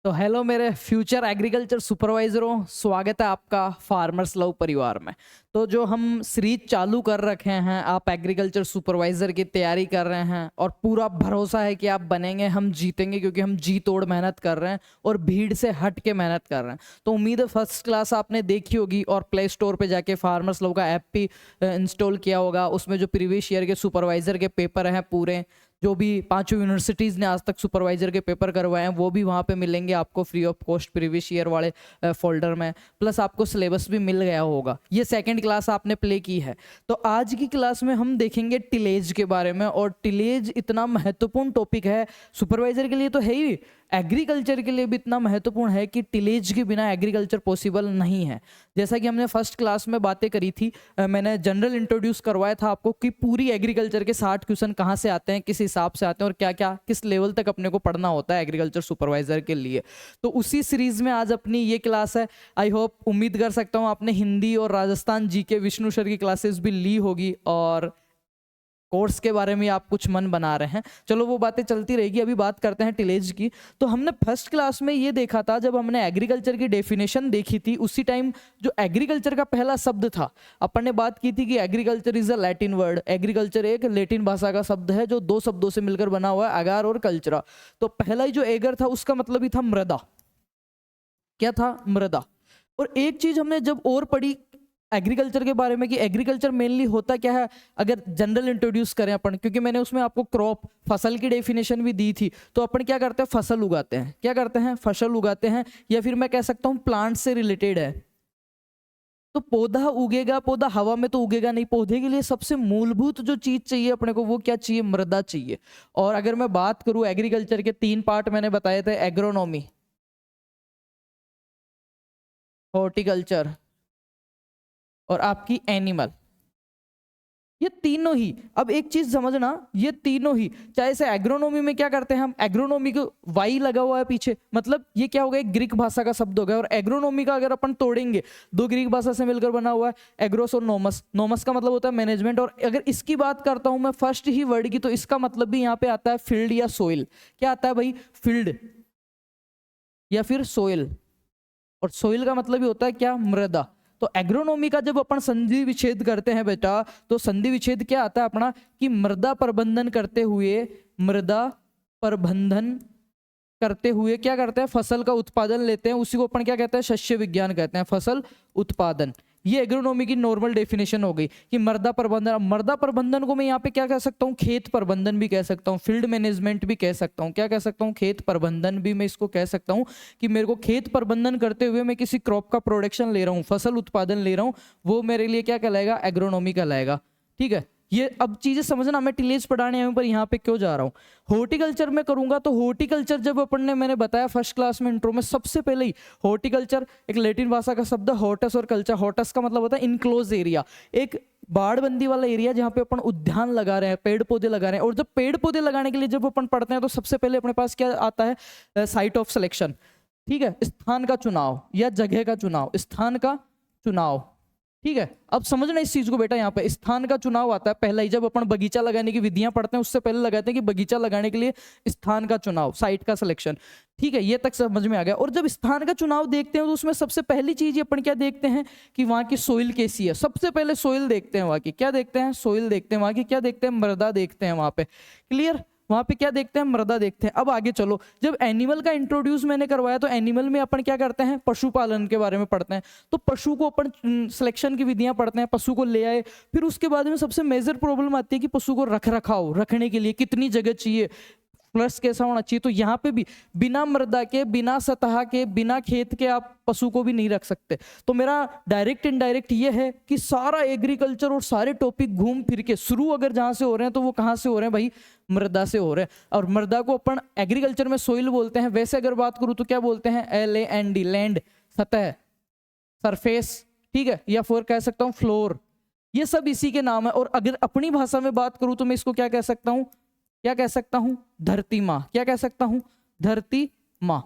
तो हेलो मेरे future agriculture सुपरवाइजरों, स्वागत है आपका फार्मर्स लव परिवार में। तो जो हम सीरीज चालू कर रखे हैं, आप एग्रीकल्चर सुपरवाइजर की तैयारी कर रहे हैं और पूरा भरोसा है कि आप बनेंगे, हम जीतेंगे क्योंकि हम जी तोड़ मेहनत कर रहे हैं और भीड़ से हट के मेहनत कर रहे हैं। तो उम्मीद है फर्स्ट क्लास आपने देखी होगी और प्ले स्टोर पे जाके फार्मर्स लव का ऐप भी इंस्टॉल किया होगा। उसमें जो प्रीवियस ईयर के सुपरवाइजर के पेपर हैं, पूरे जो भी 5 यूनिवर्सिटीज़ ने आज तक सुपरवाइजर के पेपर करवाए हैं, वो भी वहाँ पे मिलेंगे आपको free of cost previous year वाले फोल्डर में। प्लस आपको सिलेबस भी मिल गया होगा। ये सेकंड क्लास आपने प्ले की है। तो आज की क्लास में हम देखेंगे टिलेज के बारे में, और टिलेज इतना महत्वपूर्ण टॉपिक है सुपरवाइजर के लिए तो है ही, एग्रीकल्चर के लिए भी इतना महत्वपूर्ण है कि टिलेज के बिना एग्रीकल्चर पॉसिबल नहीं है। जैसा कि हमने फर्स्ट क्लास में बातें करी थी, मैंने जनरल इंट्रोड्यूस करवाया था आपको कि पूरी एग्रीकल्चर के 60 क्वेश्चन कहाँ से आते हैं, किस हिसाब से आते हैं और क्या क्या किस लेवल तक अपने को पढ़ना होता है एग्रीकल्चर सुपरवाइजर के लिए। तो उसी सीरीज में आज अपनी ये क्लास है। आई होप, उम्मीद कर सकता हूँ आपने हिंदी और राजस्थान जी के विष्णु सर की क्लासेस भी ली होगी और कोर्स के बारे में आप कुछ मन बना रहे हैं। चलो वो बातें चलती रहेगी, अभी बात करते हैं टिलेज की। तो हमने फर्स्ट क्लास में ये देखा था, जब हमने एग्रीकल्चर की डेफिनेशन देखी थी, उसी टाइम जो एग्रीकल्चर का पहला शब्द था, अपन ने बात की थी कि agriculture is a Latin word. Agriculture एक लैटिन भाषा का शब्द है जो 2 शब्दों से मिलकर बना हुआ है, अगार और कल्चरा। तो पहला ही जो एगर था उसका मतलब ही था मृदा। क्या था? मृदा। और एक चीज हमने जब और पढ़ी एग्रीकल्चर के बारे में कि एग्रीकल्चर मेनली होता क्या है, अगर जनरल इंट्रोड्यूस करें अपन, क्योंकि मैंने उसमें आपको क्रॉप फसल की डेफिनेशन भी दी थी। तो अपन क्या करते हैं? फसल उगाते हैं। क्या करते हैं? फसल उगाते हैं, या फिर मैं कह सकता हूँ प्लांट से रिलेटेड है। तो पौधा उगेगा, पौधा हवा में तो उगेगा नहीं। पौधे के लिए सबसे मूलभूत जो चीज चाहिए अपने को, वो क्या चाहिए? मृदा चाहिए। और अगर मैं बात करूं एग्रीकल्चर के 3 पार्ट मैंने बताए थे, एग्रोनॉमी, हॉर्टिकल्चर और आपकी एनिमल, ये तीनों ही। अब एक चीज समझना, ये तीनों ही, चाहे से एग्रोनॉमी में क्या करते हैं हम, एग्रोनॉमी को वाई लगा हुआ है पीछे, मतलब ये क्या हो गया? एक ग्रीक भाषा का शब्द हो गया। और एग्रोनॉमी का अगर अपन तोड़ेंगे, 2 ग्रीक भाषा से मिलकर बना हुआ है, एग्रोस और नोमस। नोमस का मतलब होता है मैनेजमेंट। और अगर इसकी बात करता हूं मैं फर्स्ट ही वर्ड की, तो इसका मतलब भी यहाँ पे आता है फील्ड या सोइल। क्या आता है भाई? फील्ड या फिर सोइल। और सोइल का मतलब ही होता है क्या? मृदा। तो एग्रोनॉमी का जब अपन संधि विच्छेद करते हैं बेटा, तो संधि विच्छेद क्या आता है अपना कि मृदा प्रबंधन करते हुए, मृदा प्रबंधन करते हुए क्या करते हैं? फसल का उत्पादन लेते हैं। उसी को अपन क्या कहते हैं? शस्य विज्ञान कहते हैं, फसल उत्पादन। ये एग्रोनॉमी की नॉर्मल डेफिनेशन हो गई कि मृदा प्रबंधन। मृदा प्रबंधन को मैं यहाँ पे क्या कह सकता हूँ? खेत प्रबंधन भी कह सकता हूँ, फील्ड मैनेजमेंट भी कह सकता हूँ। क्या कह सकता हूँ? खेत प्रबंधन भी मैं इसको कह सकता हूँ कि मेरे को खेत प्रबंधन करते हुए मैं किसी क्रॉप का प्रोडक्शन ले रहा हूँ, फसल उत्पादन ले रहा हूँ, वो मेरे लिए क्या कहलाएगा? एग्रोनॉमी कहलाएगा। ठीक है, ये अब चीजें समझना। मैं टिलेज पढ़ाने आया हूं, पर यहाँ पे क्यों जा रहा हूँ? हॉर्टिकल्चर में करूंगा। तो हॉर्टिकल्चर जब अपन ने, मैंने बताया फर्स्ट क्लास में इंट्रो में, सबसे पहले ही हॉर्टिकल्चर एक लैटिन भाषा का शब्द, हॉर्टस और कल्चर। हॉर्टस का मतलब होता है इनक्लोज एरिया, एक बाड़बंदी वाला एरिया जहाँ पे अपन उद्यान लगा रहे हैं, पेड़ पौधे लगा रहे हैं। और जब पेड़ पौधे लगाने के लिए जब अपन पढ़ते हैं, तो सबसे पहले अपने पास क्या आता है? Site of selection. ठीक है, स्थान का चुनाव या जगह का चुनाव, स्थान का चुनाव। ठीक है, अब समझना इस चीज को बेटा। यहाँ पे स्थान का चुनाव आता है पहला ही, जब अपन बगीचा लगाने की विधियां पढ़ते हैं उससे पहले लगाते हैं कि बगीचा लगाने के लिए स्थान का चुनाव, साइट का सिलेक्शन। ठीक है, ये तक समझ में आ गया। और जब स्थान का चुनाव देखते हैं, तो उसमें सबसे पहली चीज अपन क्या देखते हैं कि वहां की सोइल कैसी है। सबसे पहले सोइल देखते हैं, वहां की क्या देखते हैं? सोइल देखते हैं। वहां की क्या देखते हैं? मृदा देखते हैं। वहां पे क्लियर, वहां पे क्या देखते हैं? मृदा देखते हैं। अब आगे चलो, जब एनिमल का इंट्रोड्यूस मैंने करवाया, तो एनिमल में अपन क्या करते हैं? पशुपालन के बारे में पढ़ते हैं। तो पशु को अपन सिलेक्शन की विधियां पढ़ते हैं, पशु को ले आए। फिर उसके बाद में सबसे मेजर प्रॉब्लम आती है कि पशु को रख रखाव, रखने के लिए कितनी जगह चाहिए, फ्लश कैसा होना चाहिए। तो यहाँ पे भी बिना मृदा के, बिना सतह के, बिना खेत के आप पशु को भी नहीं रख सकते। तो मेरा डायरेक्ट इनडायरेक्ट ये है कि सारा एग्रीकल्चर और सारे टॉपिक घूम फिर के शुरू अगर जहां से हो रहे हैं, तो वो कहाँ से हो रहे हैं भाई? मृदा से हो रहे हैं। और मृदा को अपन एग्रीकल्चर में सोइल बोलते हैं। वैसे अगर बात करूं तो क्या बोलते हैं? LAND, लैंड, सतह, सरफेस। ठीक है, या फिर कह सकता हूं फ्लोर। ये सब इसी के नाम है। और अगर अपनी भाषा में बात करूं तो मैं इसको क्या कह सकता हूं? क्या कह सकता हूं? धरती माँ। क्या कह सकता हूं? धरती माँ।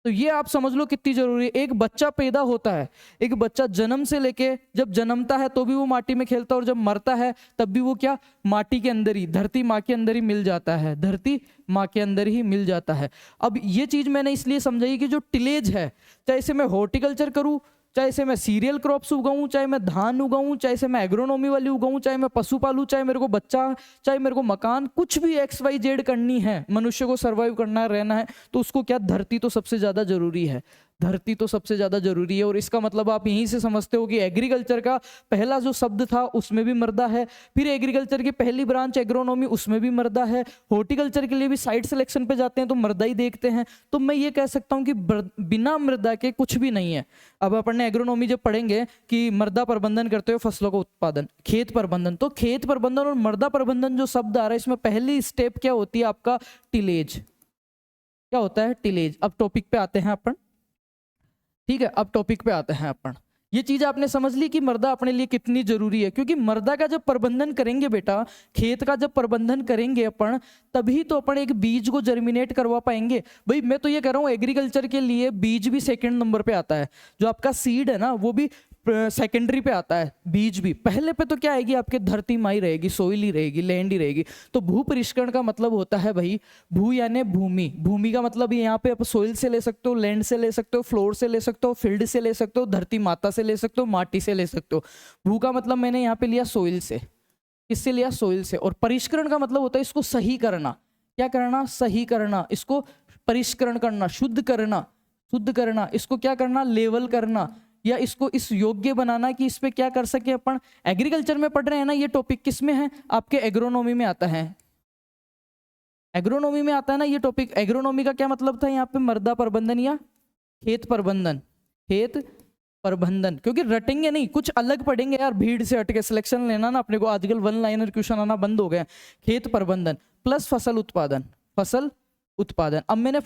तो ये आप समझ लो कितनी जरूरी है। एक बच्चा पैदा होता है, एक बच्चा जन्म से लेके जब जन्मता है तो भी वो माटी में खेलता है, और जब मरता है तब भी वो क्या, माटी के अंदर ही, धरती माँ के अंदर ही मिल जाता है, धरती माँ के अंदर ही मिल जाता है। अब ये चीज मैंने इसलिए समझाई कि जो टिलेज है, चाहे इसे मैं हॉर्टिकल्चर करूँ, चाहे इसे मैं सीरियल क्रॉप्स उगाऊं, चाहे मैं धान उगाऊं, चाहे इसे मैं एग्रोनॉमी वाली उगाऊं, चाहे मैं पशु पालूं, चाहे मेरे को बच्चा, चाहे मेरे को मकान, कुछ भी XYZ करनी है, मनुष्य को सरवाइव करना है, रहना है, तो उसको क्या, धरती तो सबसे ज्यादा जरूरी है, धरती तो सबसे ज्यादा जरूरी है। और इसका मतलब आप यहीं से समझते हो कि एग्रीकल्चर का पहला जो शब्द था उसमें भी मर्दा है, फिर एग्रीकल्चर की पहली ब्रांच एग्रोनॉमी, उसमें भी मर्दा है, हॉर्टिकल्चर के लिए भी साइट सिलेक्शन पे जाते हैं तो मर्दा ही देखते हैं। तो मैं ये कह सकता हूं कि बिना मृदा के कुछ भी नहीं है। अब अपन ने एग्रोनॉमी जब पढ़ेंगे कि मृदा प्रबंधन करते हो, फसलों का उत्पादन, खेत प्रबंधन, तो खेत प्रबंधन और मृदा प्रबंधन जो शब्द आ रहा है, इसमें पहली स्टेप क्या होती है आपका, टिलेज। क्या होता है, टिलेज। अब टॉपिक पे आते हैं अपन, ठीक है, अब टॉपिक पे आते हैं अपन। ये चीज आपने समझ ली कि मृदा अपने लिए कितनी जरूरी है, क्योंकि मृदा का जब प्रबंधन करेंगे बेटा, खेत का जब प्रबंधन करेंगे अपन, तभी तो अपन एक बीज को जर्मिनेट करवा पाएंगे। भाई मैं तो ये कह रहा हूँ एग्रीकल्चर के लिए बीज भी सेकंड नंबर पे आता है, जो आपका सीड है ना वो भी सेकेंडरी पे आता है, बीज भी। पहले पे तो क्या आएगी, आपके धरती माई रहेगी, सोइल ही रहेगी, लैंड ही रहेगी। तो भू परिष्करण का मतलब होता है भाई, भू यानी भूमि, भूमि का मतलब यहाँ पे आप सोइल से ले सकते हो, लैंड से ले सकते हो, फ्लोर से ले सकते हो, फील्ड से ले सकते हो, धरती माता से ले सकते हो, माटी से ले सकते हो। भू का मतलब मैंने यहाँ पे लिया सोइल से, किससे लिया, सोइल से। और परिष्करण का मतलब होता है इसको सही करना। क्या करना, सही करना, इसको परिष्करण करना, शुद्ध करना, शुद्ध करना, इसको क्या करना, लेवल करना, या इसको इस योग्य बनाना कि इस पे क्या कर सके अपन। एग्रीकल्चर में पढ़ रहे हैं ना, ये टॉपिक किस में है, आपके एग्रोनॉमी में आता है, एग्रोनॉमी में आता है ना ये टॉपिक। एग्रोनॉमी का क्या मतलब था यहाँ पे, मृदा प्रबंधन या खेत प्रबंधन, खेत प्रबंधन। क्योंकि रटेंगे नहीं, कुछ अलग पढ़ेंगे यार, भीड़ से हटके सिलेक्शन लेना ना अपने को, आजकल वन लाइनर क्वेश्चन आना बंद हो गए। खेत प्रबंधन प्लस फसल उत्पादन, फसल उत्पादन। अब मैंने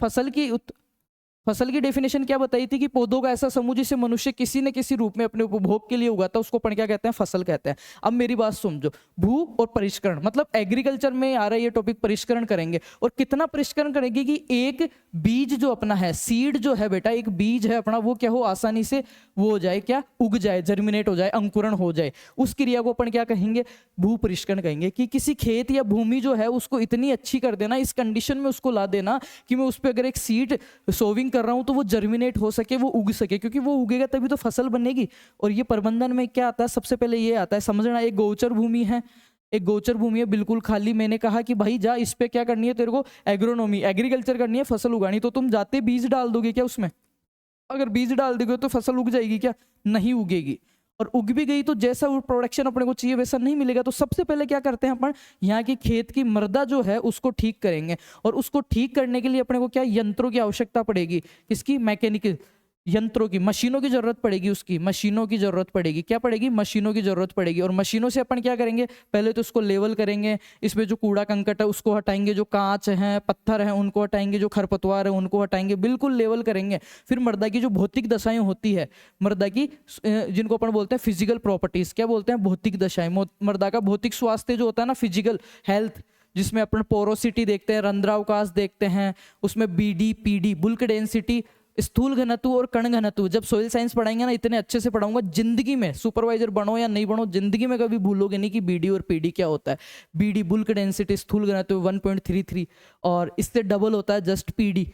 फसल की डेफिनेशन क्या बताई थी कि पौधों का ऐसा समूह जिसे मनुष्य किसी न किसी रूप में अपने उपभोग के लिए उगाता है, उसको अपन क्या कहते हैं, फसल कहते हैं। अब मेरी बात समझो, भू और परिष्करण, मतलब एग्रीकल्चर में आ रहा है ये टॉपिक, परिष्करण करेंगे। और कितना परिष्करण करेंगे कि एक बीज जो अपना है, सीड जो है बेटा, एक बीज है अपना, वो क्या हो, आसानी से वो हो जाए, क्या, उग जाए, जर्मिनेट हो जाए, अंकुरण हो जाए। उस क्रिया को अपन क्या कहेंगे, भू परिष्करण कहेंगे। कि किसी खेत या भूमि जो है उसको इतनी अच्छी कर देना, इस कंडीशन में उसको ला देना कि मैं उस पर अगर एक सीड सोविंग कर रहा हूं तो वो जर्मिनेट हो सके, वो उग सके, क्योंकि वो उगेगा तभी तो फसल बनेगी। और ये प्रबंधन में क्या आता है, सबसे पहले ये आता है समझना, एक गोचर भूमि है, एक गोचर भूमि है बिल्कुल खाली। मैंने कहा कि भाई जा, इस पे क्या करनी है तेरे को, एग्रोनॉमी, एग्रीकल्चर करनी है, फसल उगानी, तो तुम जाते बीज डाल दोगे क्या उसमें? अगर बीज डाल दोगे तो फसल उग जाएगी क्या? नहीं उगेगी। और उग भी गई तो जैसा प्रोडक्शन अपने को चाहिए वैसा नहीं मिलेगा। तो सबसे पहले क्या करते हैं अपन, यहाँ की खेत की मृदा जो है उसको ठीक करेंगे। और उसको ठीक करने के लिए अपने को क्या, यंत्रों की आवश्यकता पड़ेगी। किसकी, मैकेनिकल यंत्रों की, मशीनों की जरूरत पड़ेगी, उसकी मशीनों की जरूरत पड़ेगी। क्या पड़ेगी, मशीनों की जरूरत पड़ेगी। और मशीनों से अपन क्या करेंगे, पहले तो उसको लेवल करेंगे, इसमें जो कूड़ा कंकट है उसको हटाएंगे, जो कांच है, पत्थर है उनको हटाएंगे, जो खरपतवार है उनको हटाएंगे, बिल्कुल लेवल करेंगे। फिर मृदा की जो भौतिक दशाएं होती है, मृदा की जिनको अपन बोलते हैं फिजिकल प्रॉपर्टीज, क्या बोलते हैं, भौतिक दशाएं। मृदा का भौतिक स्वास्थ्य जो होता है ना, फिजिकल हेल्थ, जिसमें अपन पोरोसिटी देखते हैं, रंध्रावकाश देखते हैं, उसमें BD PD, बुल्क डेंसिटी, स्थूल घनत्व और कण घनत्व। जब सोइल साइंस पढ़ाएंगे ना, इतने अच्छे से पढ़ाऊंगा, जिंदगी में सुपरवाइजर बनो या नहीं बनो, जिंदगी में कभी भूलोगे नहीं कि BD और PD क्या होता है। BD बुल्क डेंसिटी, स्थूल घनत्व 1.33, और इससे डबल होता है जस्ट PD,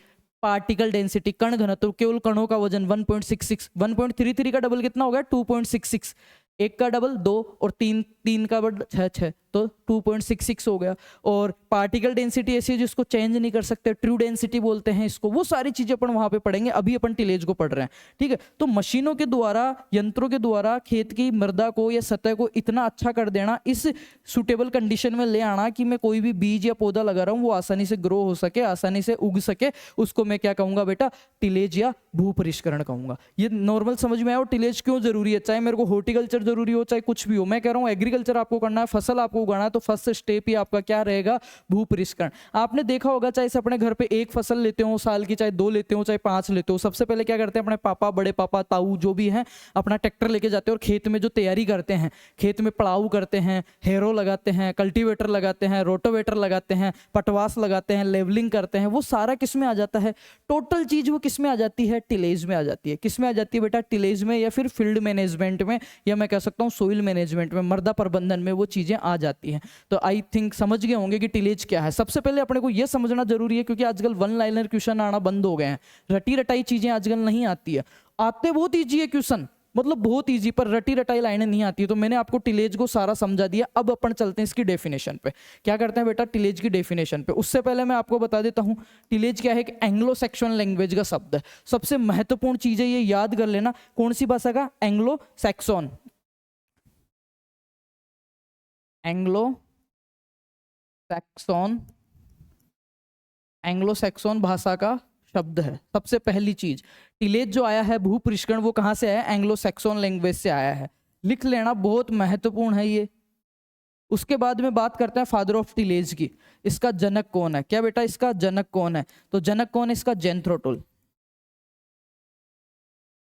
पार्टिकल डेंसिटी, कण घनत्व, केवल कणों का वजन 1.66, 1.33 का डबल कितना हो गया, 2.66, एक का डबल 2 और 3 का बड़ 6, तो 2.66 हो गया। और पार्टिकल डेंसिटी ऐसी है जिसको चेंज नहीं कर सकते, ट्रू डेंसिटी बोलते हैं इसको। वो सारी चीजें अपन वहां पे पढ़ेंगे, अभी अपन टिलेज को पढ़ रहे हैं, ठीक है। तो मशीनों के द्वारा, यंत्रों के द्वारा खेत की मृदा को या सतह को इतना अच्छा कर देना, इस सुटेबल कंडीशन में ले आना कि मैं कोई भी बीज या पौधा लगा रहा हूँ वो आसानी से ग्रो हो सके, आसानी से उग सके, उसको मैं क्या कहूंगा बेटा, टिलेज या भू परिष्करण कहूंगा। ये नॉर्मल समझ में आया। और टिलेज क्यों जरूरी है, चाहे मेरे को हॉर्टिकल्चर जरूरी हो, चाहे कुछ भी हो। मैं कह रहा हूँ एग्रीकल्चर आपको करना है, फसल आपको आपको उगाना है तो फर्स्ट स्टेप ही आपका क्या रहेगा, भूपरिष्करण। आपने देखा होगा चाहे से अपने घर पे एक फसल लेते हो साल की, चाहे 2 लेते हो चाहे 5 लेते हो, सबसे पहले क्या करते हैं अपने पापा, बड़े पापा, ताऊ जो भी हैं अपना ट्रैक्टर लेके जाते हैं और खेत में जो तैयारी करते हैं, खेत में पड़ाव करते हैं, हेरो लगाते हैं, कल्टीवेटर लगाते हैं, रोटोवेटर लगाते हैं, पटवास लगाते हैं, लेवलिंग करते हैं, वो सारा किस में आ जाता है, टोटल चीज वो किस में आ जाती है, टिलेज में आ जाती है। किस में आ जाती है बेटा, टिलेज में, या फिर फील्ड मैनेजमेंट में, या मैं कह सकता हूँ सोइल मैनेजमेंट में, मृदा प्रबंधन में वो चीजें आ जाती हैं। तो आई थिंक समझ गए होंगे कि टिलेज क्या है। सबसे पहले अपने को ये समझना जरूरी है क्योंकि आजकल वन लाइनर क्वेश्चन आना बंद हो गए हैं, रटी रटाई चीजें आजकल नहीं आती है। आते बहुत ईजी है क्वेश्चन, मतलब बहुत इजी, पर रटी रटाई लाइनें नहीं आती है। तो मैंने आपको टिलेज को सारा समझा दिया। अब अपन चलते हैं इसकी डेफिनेशन पे। क्या करते हैं बेटा, टिलेज की डेफिनेशन पे। उससे पहले मैं आपको बता देता हूं टिलेज क्या है, एक एंग्लो सैक्सन लैंग्वेज का शब्द है। सबसे महत्वपूर्ण चीज है ये याद कर लेना, कौन सी भाषा का, Anglo Saxon, Anglo Saxon, Anglo Saxon भाषा का शब्द है। सबसे पहली चीज, टिलेज जो आया है भूपरिष्करण, वो कहां से आया है, एंग्लो सैक्सन लैंग्वेज से आया है। लिख लेना, बहुत महत्वपूर्ण है ये। उसके बाद में बात करते हैं फादर ऑफ टिलेज की। इसका जनक कौन है, क्या बेटा इसका जनक कौन है, तो जनक कौन है इसका, जेंथ्रोटुल।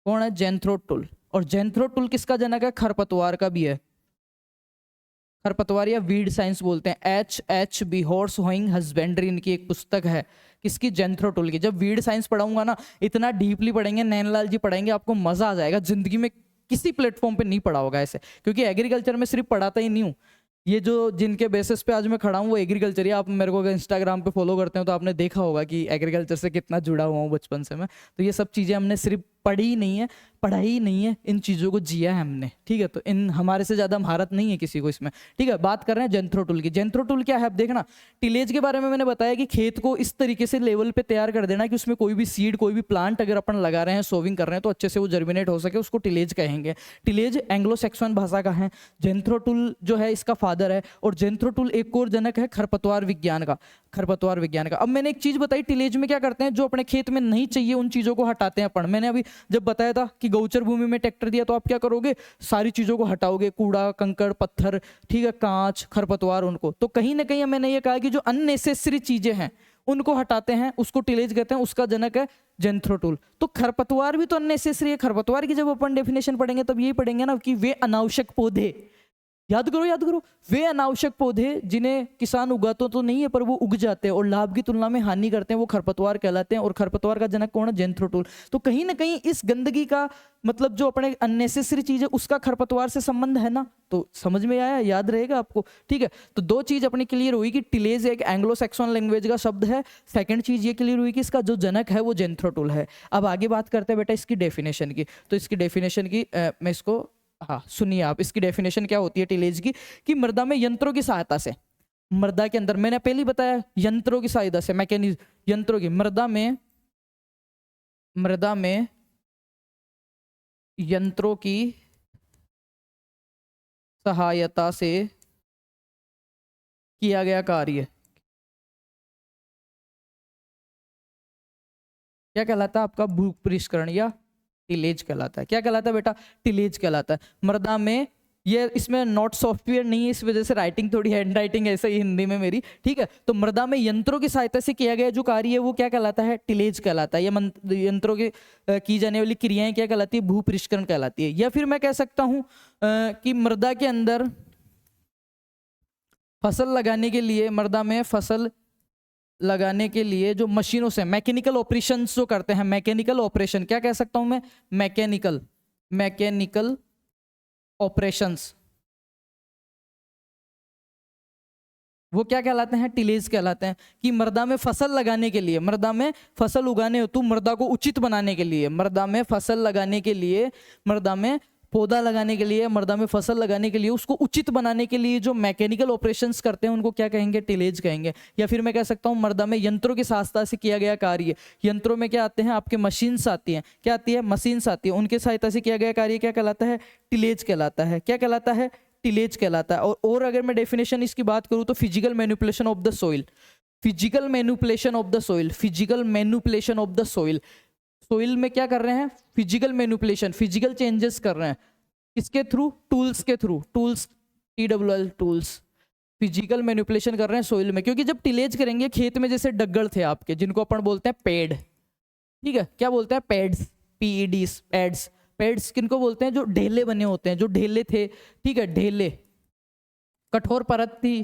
कौन है, जेंथ्रोटुल। और जेंथ्रोटुल किसका जनक है, खरपतवार का भी है। खरपतवार या वीड साइंस बोलते हैं, H.H. हॉर्स होइंग हस्बेंड्री इनकी एक पुस्तक है, किसकी, जेंथ्रोटुल की। जब वीड साइंस पढ़ाऊंगा ना, इतना डीपली पढ़ेंगे, नैनलाल जी पढ़ेंगे, आपको मजा आ जाएगा। जिंदगी में किसी प्लेटफॉर्म पे नहीं पढ़ा होगा ऐसे, क्योंकि एग्रीकल्चर में सिर्फ पढ़ाता ही नहीं हूँ। ये जो जिनके बेसिस पे आज मैं खड़ा हूँ वो एग्रीकल्चर ही। आप मेरे को अगर इंस्टाग्राम पे फॉलो करते हो तो आपने देखा होगा कि एग्रीकल्चर से कितना जुड़ा हुआ हूँ बचपन से मैं। तो ये सब चीज़ें हमने सिर्फ पढ़ी ही नहीं है, पढ़ाई ही नहीं है, इन चीज़ों को जिया है हमने, ठीक है। तो इन हमारे से ज़्यादा महारत नहीं है किसी को इसमें, ठीक है। बात कर रहे हैं जेंथ्रोटुल की। जेंथ्रोटुल क्या है, अब देखना, टिलेज के बारे में मैंने बताया कि खेत को इस तरीके से लेवल पे तैयार कर देना कि उसमें कोई भी सीड, कोई भी प्लांट अगर अपन लगा रहे हैं, सोविंग कर रहे हैं, तो अच्छे से वो जर्मिनेट हो सके, उसको टिलेज कहेंगे। टिलेज एंग्लो सैक्सन भाषा का है। जेंथ्रोटुल जो है इसका फादर है, और जेंथ्रोटुल एक और जनक है खरपतवार विज्ञान का, खरपतवार विज्ञान का। अब मैंने एक चीज बताई, टिलेज में क्या करते हैं, जो अपने खेत में नहीं चाहिए उन चीजों को हटाते हैं अपन। मैंने अभी जब बताया था कि गौचर भूमि में ट्रैक्टर दिया तो आप क्या करोगे, सारी चीजों को हटाओगे, कूड़ा कंकड़ पत्थर, ठीक है, कांच खरपतवार, उनको। तो कहीं ना कहीं मैंने ये कहा कि जो अननेसेसरी चीजें हैं उनको हटाते हैं, उसको टिलेज कहते हैं, उसका जनक है जेंथ्रोटुल। तो खरपतवार भी तो अननेसेसरी है। खरपतवार की जब अपन डेफिनेशन पढ़ेंगे तब यही पढ़ेंगे ना कि वे अनावश्यक पौधे, याद करो याद करो, वे अनावश्यक पौधे जिन्हें किसान उगाते तो नहीं है पर वो उग जाते हैं और लाभ की तुलना में हानि करते हैं, वो खरपतवार कहलाते हैं। और खरपतवार का जनक कौन है, जेंथ्रोटुल। तो कहीं ना कहीं इस गंदगी का मतलब जो अपने अननेसेसरी चीज है उसका खरपतवार से संबंध है ना। तो समझ में आया, याद रहेगा आपको, ठीक है। तो दो चीज अपनी क्लियर हुई कि टिलेज एक एंग्लो सैक्सन लैंग्वेज का शब्द है। सेकंड चीज ये क्लियर हुई कि इसका जो जनक है वो जेंथ्रोटुल है। अब आगे बात करते हैं बेटा इसकी डेफिनेशन की। तो इसकी डेफिनेशन की मैं इसको, हाँ सुनिए आप, इसकी डेफिनेशन क्या होती है टिलेज की, कि मृदा में यंत्रों की सहायता से, मृदा के अंदर, मैंने पहले ही बताया यंत्रों की सहायता से, मैकेनिज्म, यंत्रों की, मृदा में यंत्रों की सहायता से किया गया कार्य क्या कहलाता है आपका, भूपरिष्करण या टिलेज कहलाता है। क्या कहलाता है बेटा, टिलेज कहलाता है। मृदा में, ये इसमें नॉट सॉफ्टवेयर नहीं है, इस वजह से राइटिंग थोड़ी हैंड राइटिंग ऐसे ही हिंदी में मेरी, ठीक है। तो मृदा में यंत्रों की सहायता से किया गया जो कार्य है वो क्या कहलाता है, टिलेज कहलाता है। ये यंत्रों की जाने वाली क्रियाएं क्या कहलाती है, भूपरिष्करण कहलाती है। या फिर मैं कह सकता हूं कि मृदा के अंदर फसल लगाने के लिए, मृदा में फसल लगाने के लिए जो मशीनों से मैकेनिकल ऑपरेशंस जो करते हैं, मैकेनिकल ऑपरेशन क्या कह सकता हूं मैं, मैकेनिकल ऑपरेशंस, वो क्या कहलाते हैं, टिलेज कहलाते हैं। कि मृदा में फसल लगाने के लिए, मृदा में फसल उगाने हेतु मृदा को उचित बनाने के लिए, मृदा में फसल लगाने के लिए, मृदा में पौधा लगाने के लिए, मृदा में फसल लगाने के लिए, उसको उचित बनाने के लिए जो मैकेनिकल ऑपरेशंस करते हैं उनको क्या कहेंगे, टिलेज कहेंगे। या फिर मैं कह सकता हूँ मृदा में यंत्रों की सहायता से किया गया कार्य, यंत्रों में क्या आते हैं आपके, मशीन्स आती हैं, क्या आती है, मशीन्स आती है, उनके सहायता से किया गया कार्य क्या कहलाता है, टिलेज कहलाता है। क्या कहलाता है, टिलेज कहलाता है। और अगर मैं डेफिनेशन इसकी बात करूं तो physical manipulation of the soil, physical manipulation of the soil, physical manipulation of the soil, soil में क्या कर रहे हैं, फिजिकल मैनिपुलेशन, फिजिकल चेंजेस कर रहे हैं, किसके थ्रू, टूल्स के through, tools, TWL tools, physical manipulation कर रहे हैं सोइल में, क्योंकि जब टिलेज करेंगे खेत में, जैसे डग्गड़ थे आपके जिनको अपन बोलते हैं पेड़, ठीक है, क्या बोलते हैं पेड्स, पीईडीस, पेड्स। पेड्स किनको बोलते हैं? जो ढेले बने होते हैं, जो ढेले थे, ठीक है, ढेले, कठोर परत थी,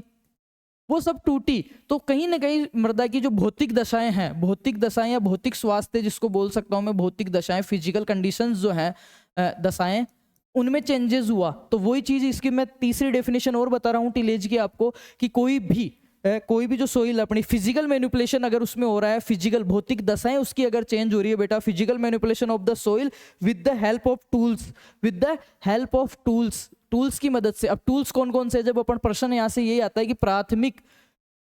वो सब टूटी। तो कहीं ना कहीं मृदा की जो भौतिक दशाएं हैं, भौतिक दशाएं या भौतिक स्वास्थ्य जिसको बोल सकता हूं मैं, भौतिक दशाएं, फिजिकल कंडीशंस जो हैं, दशाएं, उनमें चेंजेस हुआ। तो वही चीज इसकी मैं तीसरी डेफिनेशन और बता रहा हूँ टिलेज की आपको, कि कोई भी जो सोइल अपनी फिजिकल मैनिपुलेशन अगर उसमें हो रहा है, फिजिकल भौतिक दशाएं उसकी अगर चेंज हो रही है बेटा, physical manipulation of the soil with the help of tools, with the help of tools, tools की मदद से। अब टूल्स कौन कौन से? जब अपन प्रश्न यहाँ से यही आता है कि प्राथमिक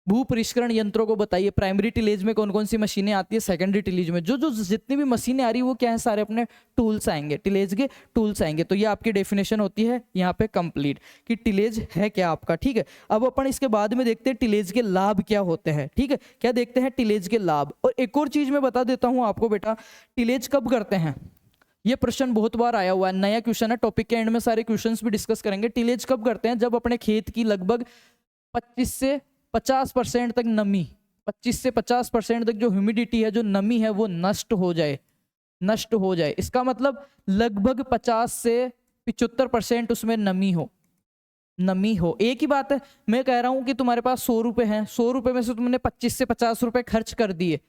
भू परिष्करण यंत्रों को बताइए। प्राइमरी टिलेज में कौन कौन सी मशीनें आती है, सेकेंडरी टिलेज में जो जो जितनी भी मशीनें आ रही है वो क्या है, सारे अपने टूल्स आएंगे, टिलेज के टूल्स आएंगे। तो ये आपकी डेफिनेशन होती है यहाँ पे कंप्लीट कि टिलेज है क्या आपका। ठीक है, अब अपन इसके बाद में देखते हैं टिलेज के लाभ क्या होते हैं। ठीक है, क्या देखते हैं टिलेज के लाभ। और एक और चीज मैं बता देता हूँ आपको बेटा, टिलेज कब करते हैं, ये प्रश्न बहुत बार आया हुआ है, नया क्वेश्चन है, टॉपिक के एंड में सारे क्वेश्चंस भी डिस्कस करेंगे। टिलेज कब करते हैं? जब अपने खेत की लगभग 25 से 50% तक नमी, 25 से 50% तक जो ह्यूमिडिटी है, जो नमी है, वो नष्ट हो जाए, नष्ट हो जाए। इसका मतलब लगभग 50 से 75% उसमें नमी हो, नमी हो। एक ही बात है, मैं कह रहा हूं कि तुम्हारे पास 100 रुपए हैं, 100 रुपए में से तुमने 25 से 50 रुपए खर्च कर दिए,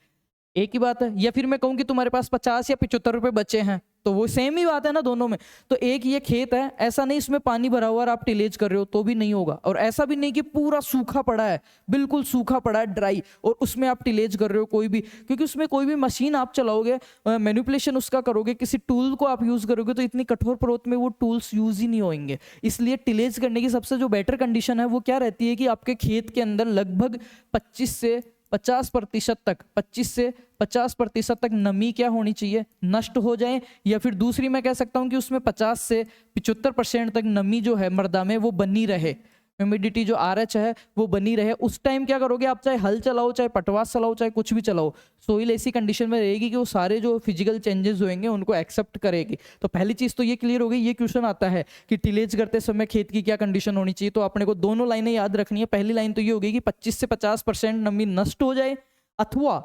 एक ही बात है। या फिर मैं कहूं कि तुम्हारे पास 50 या 75 रुपए बचे हैं, तो वो सेम ही बात है ना दोनों में। तो एक ये खेत है, ऐसा नहीं इसमें पानी भरा हुआ और आप टिलेज कर रहे हो तो भी नहीं होगा, और ऐसा भी नहीं कि पूरा सूखा पड़ा है, बिल्कुल सूखा पड़ा है, ड्राई, और उसमें आप टिलेज कर रहे हो कोई भी, क्योंकि उसमें कोई भी मशीन आप चलाओगे, मैनिपुलेशन उसका करोगे, किसी टूल को आप यूज करोगे, तो इतनी कठोर परत में वो टूल्स यूज ही नहीं होंगे। इसलिए टिलेज करने की सबसे जो बेटर कंडीशन है वो क्या रहती है कि आपके खेत के अंदर लगभग 25 से 50% तक, 25 से 50% तक नमी क्या होनी चाहिए, नष्ट हो जाए। या फिर दूसरी मैं कह सकता हूं कि उसमें 50 से 75% तक नमी जो है मृदा में वो बनी रहे, ह्यूमिडिटी जो RH है वो बनी रहे। उस टाइम क्या करोगे आप, चाहे हल चलाओ, चाहे पटवास चलाओ, चाहे कुछ भी चलाओ, सोइल ऐसी कंडीशन में रहेगी कि वो सारे जो फिजिकल चेंजेस होंगे उनको एक्सेप्ट करेगी। तो पहली चीज तो ये क्लियर हो गई। ये क्वेश्चन आता है कि टिलेज करते समय खेत की क्या कंडीशन होनी चाहिए, तो अपने को दोनों लाइनें याद रखनी है। पहली लाइन तो ये होगी कि 25 से 50% नमी नष्ट हो जाए, अथवा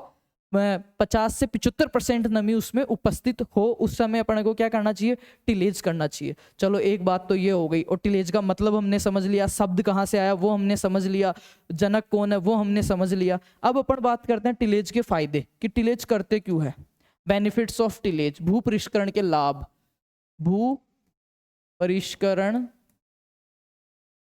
50 से 75% नमी उसमें उपस्थित हो, उस समय अपने को क्या करना चाहिए, टिलेज करना चाहिए। चलो एक बात तो ये हो गई, और टिलेज का मतलब हमने समझ लिया, शब्द कहाँ से आया वो हमने समझ लिया, जनक कौन है वो हमने समझ लिया। अब अपन बात करते हैं टिलेज के फायदे, कि टिलेज करते क्यों है, बेनिफिट्स ऑफ टिलेज, भू परिष्करण के लाभ, भू परिष्करण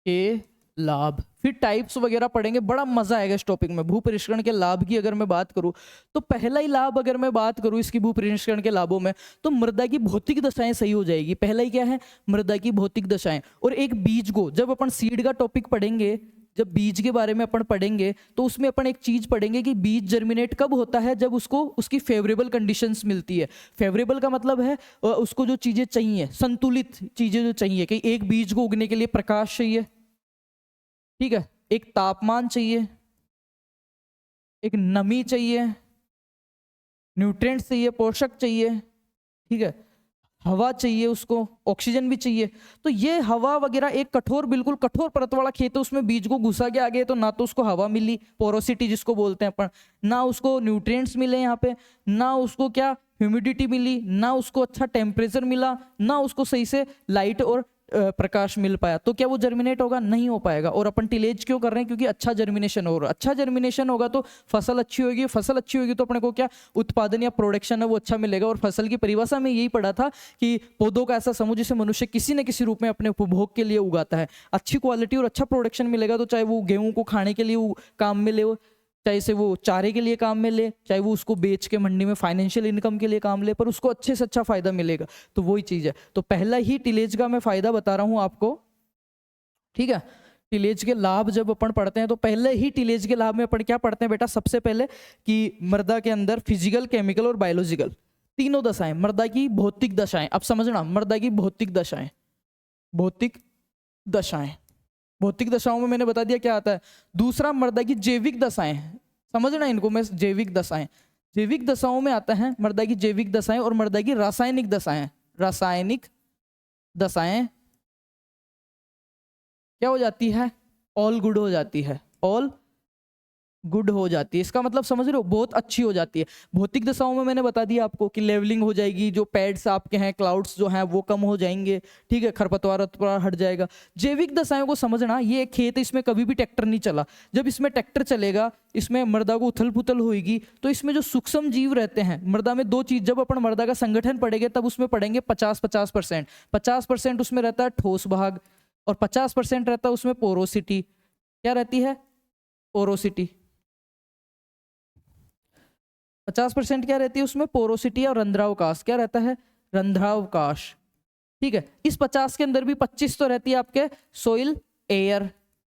के लाभ। फिर टाइप्स वगैरह पढ़ेंगे, बड़ा मजा आएगा इस टॉपिक में। भू परिष्करण के लाभ की अगर मैं बात करूं, तो पहला ही लाभ अगर मैं बात करूं इसकी भू परिष्करण के लाभों में, तो मृदा की भौतिक दशाएं सही हो जाएगी। पहला ही क्या है, मृदा की भौतिक दशाएं। और एक बीज को, जब अपन सीड का टॉपिक पढ़ेंगे, जब बीज के बारे में अपन पढ़ेंगे, तो उसमें अपन एक चीज पढ़ेंगे कि बीज जर्मिनेट कब होता है, जब उसको उसकी फेवरेबल कंडीशंस मिलती है। फेवरेबल का मतलब है उसको जो चीजें चाहिए, संतुलित चीजें जो चाहिए, कि एक बीज को उगने के लिए प्रकाश चाहिए, ठीक है, एक तापमान चाहिए, एक नमी चाहिए, न्यूट्रिएंट्स चाहिए, पोषक चाहिए, ठीक है, हवा चाहिए, उसको ऑक्सीजन भी चाहिए। तो ये हवा वगैरह, एक कठोर, बिल्कुल कठोर परत वाला खेत है, उसमें बीज को घुसा के आगे, तो ना तो उसको हवा मिली, पोरोसिटी जिसको बोलते हैं अपन, ना उसको न्यूट्रिएंट्स मिले यहाँ पे, ना उसको क्या ह्यूमिडिटी मिली, ना उसको अच्छा टेम्परेचर मिला, ना उसको सही से लाइट और प्रकाश मिल पाया, तो क्या वो जर्मिनेट होगा, नहीं हो पाएगा। और अपन टिलेज क्यों कर रहे हैं, क्योंकि अच्छा जर्मिनेशन होगा, अच्छा जर्मिनेशन होगा तो फसल अच्छी होगी, फसल अच्छी होगी तो अपने को क्या उत्पादन या प्रोडक्शन है वो अच्छा मिलेगा। और फसल की परिभाषा में यही पढ़ा था कि पौधों का ऐसा समूह जिसे मनुष्य किसी न किसी रूप में अपने उपभोग के लिए उगाता है, अच्छी क्वालिटी और अच्छा प्रोडक्शन मिलेगा, तो चाहे वो गेहूं को खाने के लिए काम में ले, चाहे से वो चारे के लिए काम में ले, चाहे वो उसको बेच के मंडी में फाइनेंशियल इनकम के लिए काम ले, पर उसको अच्छे से अच्छा फायदा मिलेगा। तो वही चीज है। तो पहला ही टिलेज का मैं फायदा बता रहा हूं आपको, ठीक है। टिलेज के लाभ जब अपन पढ़ते हैं, तो पहले ही टिलेज के लाभ में अपन क्या पढ़ते हैं बेटा, सबसे पहले कि मृदा के अंदर फिजिकल, केमिकल और बायोलॉजिकल तीनों दशाएं, मृदा की भौतिक दशाएं। अब समझना, मृदा की भौतिक दशाएं, भौतिक दशाएं, भौतिक दशाओं में मैंने बता दिया क्या आता है। दूसरा मृदा की जैविक दशाएं, समझना इनको मैं, जैविक दशाएं, जैविक दशाओं में आता है मृदा की जैविक दशाएं और मृदा की रासायनिक दशाएं। रासायनिक दशाएं क्या हो जाती है, ऑल गुड हो जाती है, ऑल गुड हो जाती है। इसका मतलब समझ रहे हो, बहुत अच्छी हो जाती है। भौतिक दशाओं में मैंने बता दिया आपको कि लेवलिंग हो जाएगी, जो पैड्स आपके हैं, क्लाउड्स जो हैं वो कम हो जाएंगे, ठीक है, खरपतवार हट जाएगा। जैविक दशाओं को समझना, ये खेत, इसमें कभी भी ट्रैक्टर नहीं चला। जब इसमें ट्रैक्टर चलेगा, इसमें मृदा को उथल पुथल होगी, तो इसमें जो सूक्ष्म जीव रहते हैं मृदा में, दो चीज, जब अपन मृदा का संगठन पढ़ेंगे तब उसमें पढ़ेंगे 50-50%। 50% उसमें रहता है ठोस भाग और 50% रहता है उसमें पोरोसिटी। क्या रहती है? पोरोसिटी। 50% क्या रहती है उसमें? पोरोसिटी और रंध्रावकाश। क्या रहता है? रंध्रावकाश, ठीक है। इस 50 के अंदर भी 25 तो रहती है आपके सोइल एयर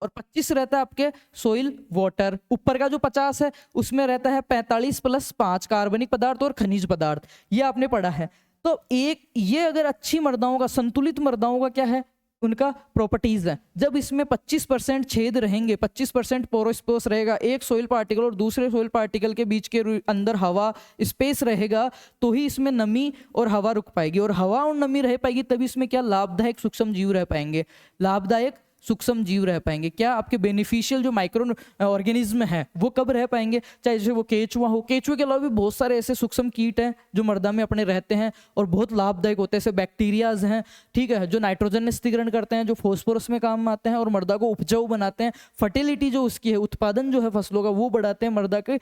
और 25 रहता है आपके सोइल वाटर। ऊपर का जो 50 है उसमें रहता है 45 + 5 कार्बनिक पदार्थ और खनिज पदार्थ। ये आपने पढ़ा है। तो एक ये अगर अच्छी मृदाओं का, संतुलित मृदाओं का क्या है, उनका प्रॉपर्टीज है। जब इसमें 25% छेद रहेंगे, 25% पोरोस्पेस रहेगा, एक सोइल पार्टिकल और दूसरे सोइल पार्टिकल के बीच के अंदर हवा स्पेस रहेगा, तो ही इसमें नमी और हवा रुक पाएगी। और हवा और नमी रह पाएगी तभी इसमें क्या, लाभदायक सूक्ष्म जीव रह पाएंगे। लाभदायक सूक्ष्म जीव रह पाएंगे। क्या? आपके बेनिफिशियल जो माइक्रो ऑर्गेनिज्म है वो कब रह पाएंगे? चाहे जैसे वो केचुआ हो, केचुए के अलावा भी बहुत सारे ऐसे सूक्ष्म कीट हैं जो मृदा में अपने रहते हैं और बहुत लाभदायक होते हैं। जैसे बैक्टीरियाज हैं, ठीक है, जो नाइट्रोजन स्थिरीकरण करते हैं, जो फॉस्फोरस में काम आते हैं और मृदा को उपजाऊ बनाते हैं। फर्टिलिटी जो उसकी है, उत्पादन जो है फसलों का, वो बढ़ाते हैं, मृदा के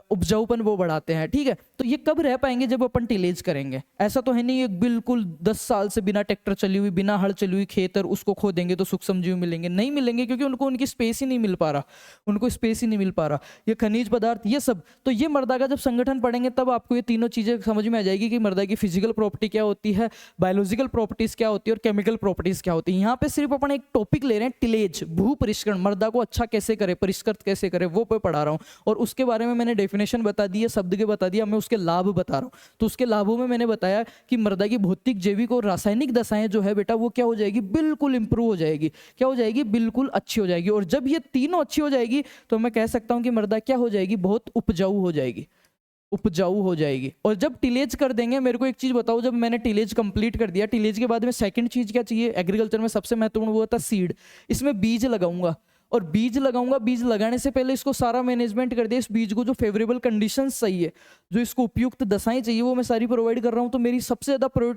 उपजाऊपन वो बढ़ाते हैं, ठीक है। तो ये कब रह पाएंगे? जब अपन टिलेज करेंगे। ऐसा तो है नहीं एक बिल्कुल 10 साल से बिना ट्रैक्टर चली हुई, बिना हल चली हुई खेत और उसको खोदेंगे तो सूक्ष्म जीव मिलेंगे, नहीं मिलेंगे, क्योंकि उनको उनकी स्पेस ही नहीं मिल पा रहा, उनको स्पेस ही नहीं मिल पा रहा। ये खनिज पदार्थ, ये सब, तो ये मृदा का जब संगठन पढ़ेंगे तब आपको ये तीनों चीजें समझ में आ जाएगी कि मृदा की फिजिकल प्रॉपर्टी क्या होती है, बायोलॉजिकल प्रॉपर्टीज क्या होती है और केमिकल प्रॉपर्टीज क्या होती है। यहाँ पे सिर्फ अपन एक टॉपिक ले रहे हैं, टिलेज, भू परिष्करण, मृदा को अच्छा कैसे करे, परिष्कृत कैसे करे, वो पे पढ़ा रहा हूँ। और उसके बारे में मैंने डेफिनेशन बता दी है, शब्द के बता दिया, मैं उसके लाभ बता रहा हूँ। तो उसके लाभों में मैंने बताया कि मृदा की भौतिक, जैविक और रासायनिक दशाएं जो है बेटा, वो क्या हो जाएगी, बिल्कुल इंप्रूव हो जाएगी। क्या हो जाएगी? बिल्कुल अच्छी हो जाएगी। और जब ये तीनों अच्छी हो जाएगी तो मैं कह सकता हूं कि मृदा क्या हो जाएगी, बहुत उपजाऊ हो जाएगी, उपजाऊ हो जाएगी। और जब टिलेज कर देंगे, मेरे को एक चीज बताओ, जब मैंने टिलेज कंप्लीट कर दिया, टिलेज के बाद में सेकंड चीज क्या चाहिए एग्रीकल्चर में? सबसे महत्वपूर्ण वो होता है सीड। इसमें बीज लगाऊंगा और बीज लगाऊंगा, बीज लगाने से पहले इसको सारा मैनेजमेंट कर दिया। इस बीज को जो फेवरेबल कंडीशंस चाहिए, जो इसको उपयुक्त दशाएं चाहिए, वो मैं सारी प्रोवाइड कर रहा हूं। तो मेरी सबसे ज्यादा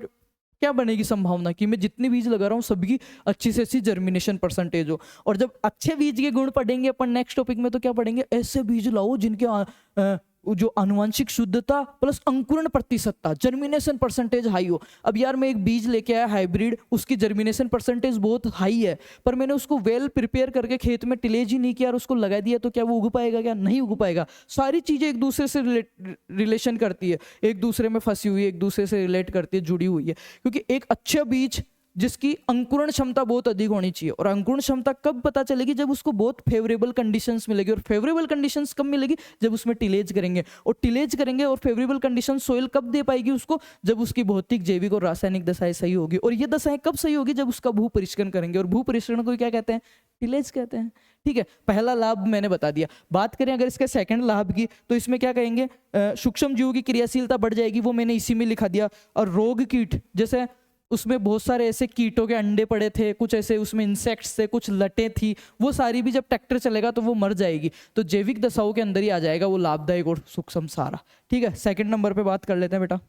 क्या बनेगी संभावना कि मैं जितने बीज लगा रहा हूँ सबकी अच्छी से अच्छी जर्मिनेशन परसेंटेज हो। और जब अच्छे बीज के गुण पढ़ेंगे अपन नेक्स्ट टॉपिक में, तो क्या पढ़ेंगे? ऐसे बीज लाओ जिनके जो आनुवंशिक शुद्धता प्लस अंकुरण प्रतिशतता, जर्मिनेशन परसेंटेज हाई हो। अब यार मैं एक बीज लेके आया हाइब्रिड, उसकी जर्मिनेशन परसेंटेज बहुत हाई है, पर मैंने उसको वेल प्रिपेयर करके खेत में टिलेज ही नहीं किया और उसको लगा दिया, तो क्या वो उग पाएगा? क्या नहीं उग पाएगा। सारी चीजें एक दूसरे से रिलेशन करती है, एक दूसरे में फंसी हुई है, एक दूसरे से रिलेट करती है, जुड़ी हुई है। क्योंकि एक अच्छा बीज जिसकी अंकुरण क्षमता बहुत अधिक होनी चाहिए, और अंकुरण क्षमता कब पता चलेगी? जब उसको बहुत फेवरेबल कंडीशंस मिलेगी। और फेवरेबल कंडीशंस कब मिलेगी? जब उसमें टिलेज करेंगे। और टिलेज करेंगे और फेवरेबल कंडीशन सोइल कब दे पाएगी उसको? जब उसकी भौतिक, जैविक और रासायनिक दशाएं सही होगी। और ये दशाएं कब सही होगी? जब उसका भू परिष्करण करेंगे। और भू परिष्करण को क्या कहते हैं? टिलेज कहते हैं, ठीक है। पहला लाभ मैंने बता दिया। बात करें अगर इसके सेकंड लाभ की, तो इसमें क्या कहेंगे? सूक्ष्म जीवों की क्रियाशीलता बढ़ जाएगी, वो मैंने इसी में लिखा दिया। और रोग कीट, जैसे उसमें बहुत सारे ऐसे कीटों के अंडे पड़े थे, कुछ ऐसे उसमें इंसेक्ट्स थे, कुछ लटें थी, वो सारी भी जब ट्रैक्टर चलेगा तो वो मर जाएगी। तो जैविक दशाओं के अंदर ही आ जाएगा वो लाभदायक और सूक्ष्म सारा, ठीक है। सेकंड नंबर पे बात कर लेते हैं बेटा,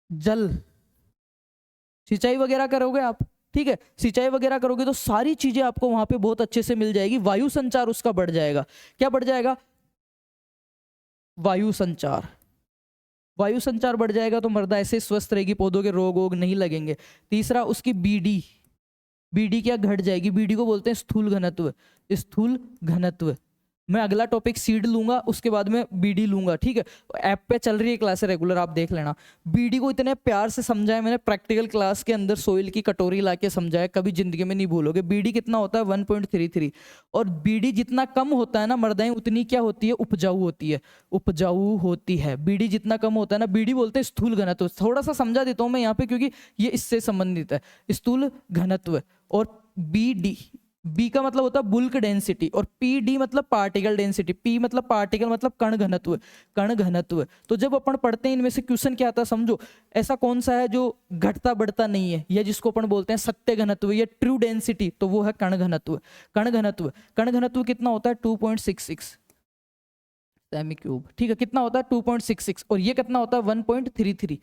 जल, सिंचाई वगैरह करोगे आप, ठीक है। सिंचाई वगैरह करोगे तो सारी चीजें आपको वहां पे बहुत अच्छे से मिल जाएगी। वायु संचार उसका बढ़ जाएगा। क्या बढ़ जाएगा? वायु संचार। वायु संचार बढ़ जाएगा तो मृदा ऐसे स्वस्थ रहेगी, पौधों के रोग वोग नहीं लगेंगे। तीसरा, उसकी बीडी, बीडी क्या घट जाएगी? बीडी को बोलते हैं स्थूल घनत्व, स्थूल घनत्व। मैं अगला टॉपिक सीड लूंगा, उसके बाद में बीडी लूंगा, ठीक है। ऐप पे चल रही है क्लास रेगुलर, आप देख लेना। बीडी को इतने प्यार से समझाया मैंने प्रैक्टिकल क्लास के अंदर, सोइल की कटोरी लाके समझाया, कभी जिंदगी में नहीं भूलोगे। बीडी कितना होता है? 1.33। और बीडी जितना कम होता है ना मृदाएं, उतनी क्या होती है? उपजाऊ होती है, उपजाऊ होती है। बीडी जितना कम होता है ना, बीडी बोलते हैं स्थूल घनत्व। थोड़ा सा समझा देता हूं मैं यहाँ पे, क्योंकि ये इससे संबंधित है, स्थूल घनत्व। और बीडी, बी का मतलब होता है बुल्क डेंसिटी, और पी डी मतलब पार्टिकल डेंसिटी। पी मतलब पार्टिकल मतलब कण घनत्व, कण घनत्व। तो जब अपन पढ़ते हैं इनमें से क्वेश्चन क्या आता है समझो, ऐसा कौन सा है जो घटता बढ़ता नहीं है, या जिसको अपन बोलते हैं सत्य घनत्व या ट्रू डेंसिटी, तो वो है कण घनत्व। कण घनत्व, कण घनत्व कितना होता है 2.66 सेमी क्यूब, ठीक है, कितना होता है 2.66, और ये कितना होता है 1.33,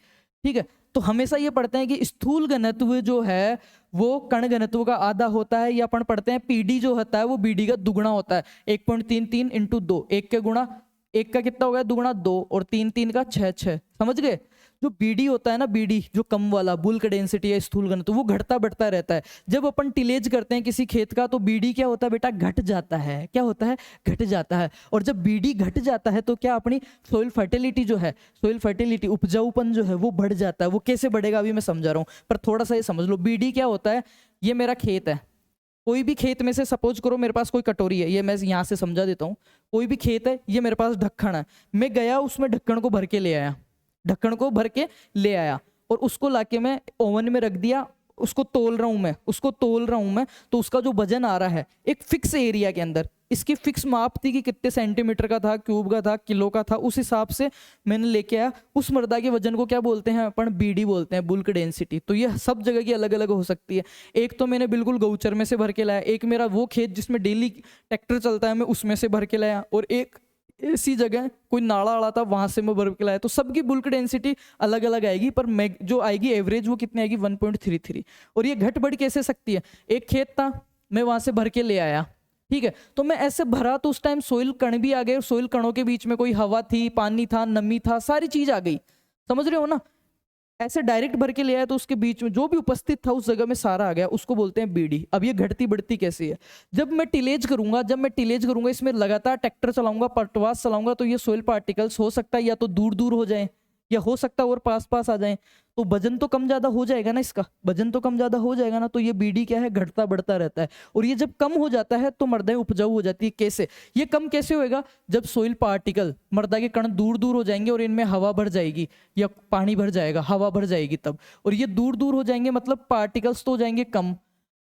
ठीक है। तो हमेशा ये पढ़ते हैं कि स्थूल घनत्व जो है वो कण घनत्व का आधा होता है, या अपन पढ़ते हैं पीडी जो होता है वो बीडी का दुगुना होता है। 1.33 इंटू 2, एक के गुणा, एक का कितना हो गया दुगुना 2, और 3 3 का 6 6, समझ गए। जो बीडी होता है ना, बीडी जो कम वाला बुल्क डेंसिटी है स्थूल घनत्व, वो घटता बढ़ता रहता है। जब अपन टिलेज करते हैं किसी खेत का तो बीडी क्या होता है बेटा, घट जाता है। क्या होता है, घट जाता है। और जब बीडी घट जाता है तो क्या अपनी सोइल फर्टिलिटी जो है, सोइल फर्टिलिटी उपजाऊपन जो है वो बढ़ जाता है। वो कैसे बढ़ेगा अभी मैं समझा रहा हूँ, पर थोड़ा सा ये समझ लो। बीडी क्या होता है, ये मेरा खेत है, कोई भी खेत में से सपोज करो मेरे पास कोई कटोरी है, ये मैं यहाँ से समझा देता हूँ। कोई भी खेत है, ये मेरे पास ढक्कन है, मैं गया उसमें ढक्कन को भर के ले आया, ढक्कन को भर के ले आया, और उसको लाके मैं ओवन में रख दिया। उसको तोल रहा हूं मैं, उसको तोल रहा हूं मैं, तो उसका जो वजन आ रहा है एक फिक्स एरिया के अंदर, इसकी फिक्स माप थी कि कितने सेंटीमीटर का था, क्यूब का था, किलो का था, उस हिसाब से मैंने लेके आया। उस मृदा के वजन को क्या बोलते हैं अपन, बीडी बोलते हैं, बुल्क डेंसिटी। तो ये सब जगह की अलग अलग हो सकती है। एक तो मैंने बिल्कुल गौचर में से भर के लाया, एक मेरा वो खेत जिसमें डेली ट्रैक्टर चलता है मैं उसमें से भर के लाया, और एक इसी जगह कोई नाला आड़ा था वहां से मैं भर के लाया। तो सबकी बुल्क डेंसिटी अलग अलग आएगी, पर जो आएगी एवरेज वो कितनी आएगी 1.33। और ये घट बढ़ कैसे सकती है, एक खेत था मैं वहां से भर के ले आया, ठीक है, तो मैं ऐसे भरा तो उस टाइम सोइल कण भी आ गए, और सोइल कणों के बीच में कोई हवा थी, पानी था, नमी था, सारी चीज आ गई, समझ रहे हो ना। ऐसे डायरेक्ट भर के ले आया तो उसके बीच में जो भी उपस्थित था उस जगह में सारा आ गया, उसको बोलते हैं बीडी। अब ये घटती बढ़ती कैसी है, जब मैं टिलेज करूंगा इसमें लगातार ट्रैक्टर चलाऊंगा, पटवास चलाऊंगा, तो ये सोइल पार्टिकल्स हो सकता है या तो दूर दूर हो जाए, या हो सकता है और पास पास आ जाए। तो वजन तो कम ज्यादा हो जाएगा ना, इसका वजन तो कम ज्यादा हो जाएगा ना। तो ये बीडी क्या है, घटता बढ़ता रहता है। और ये जब कम हो जाता है तो मृदाएं उपजाऊ हो जाती है। कैसे, ये कम कैसे होएगा, जब सोइल पार्टिकल, मृदा के कण दूर दूर हो जाएंगे और इनमें हवा भर जाएगी या पानी भर जाएगा, हवा भर जाएगी तब। और ये दूर दूर हो जाएंगे मतलब पार्टिकल्स तो हो जाएंगे कम,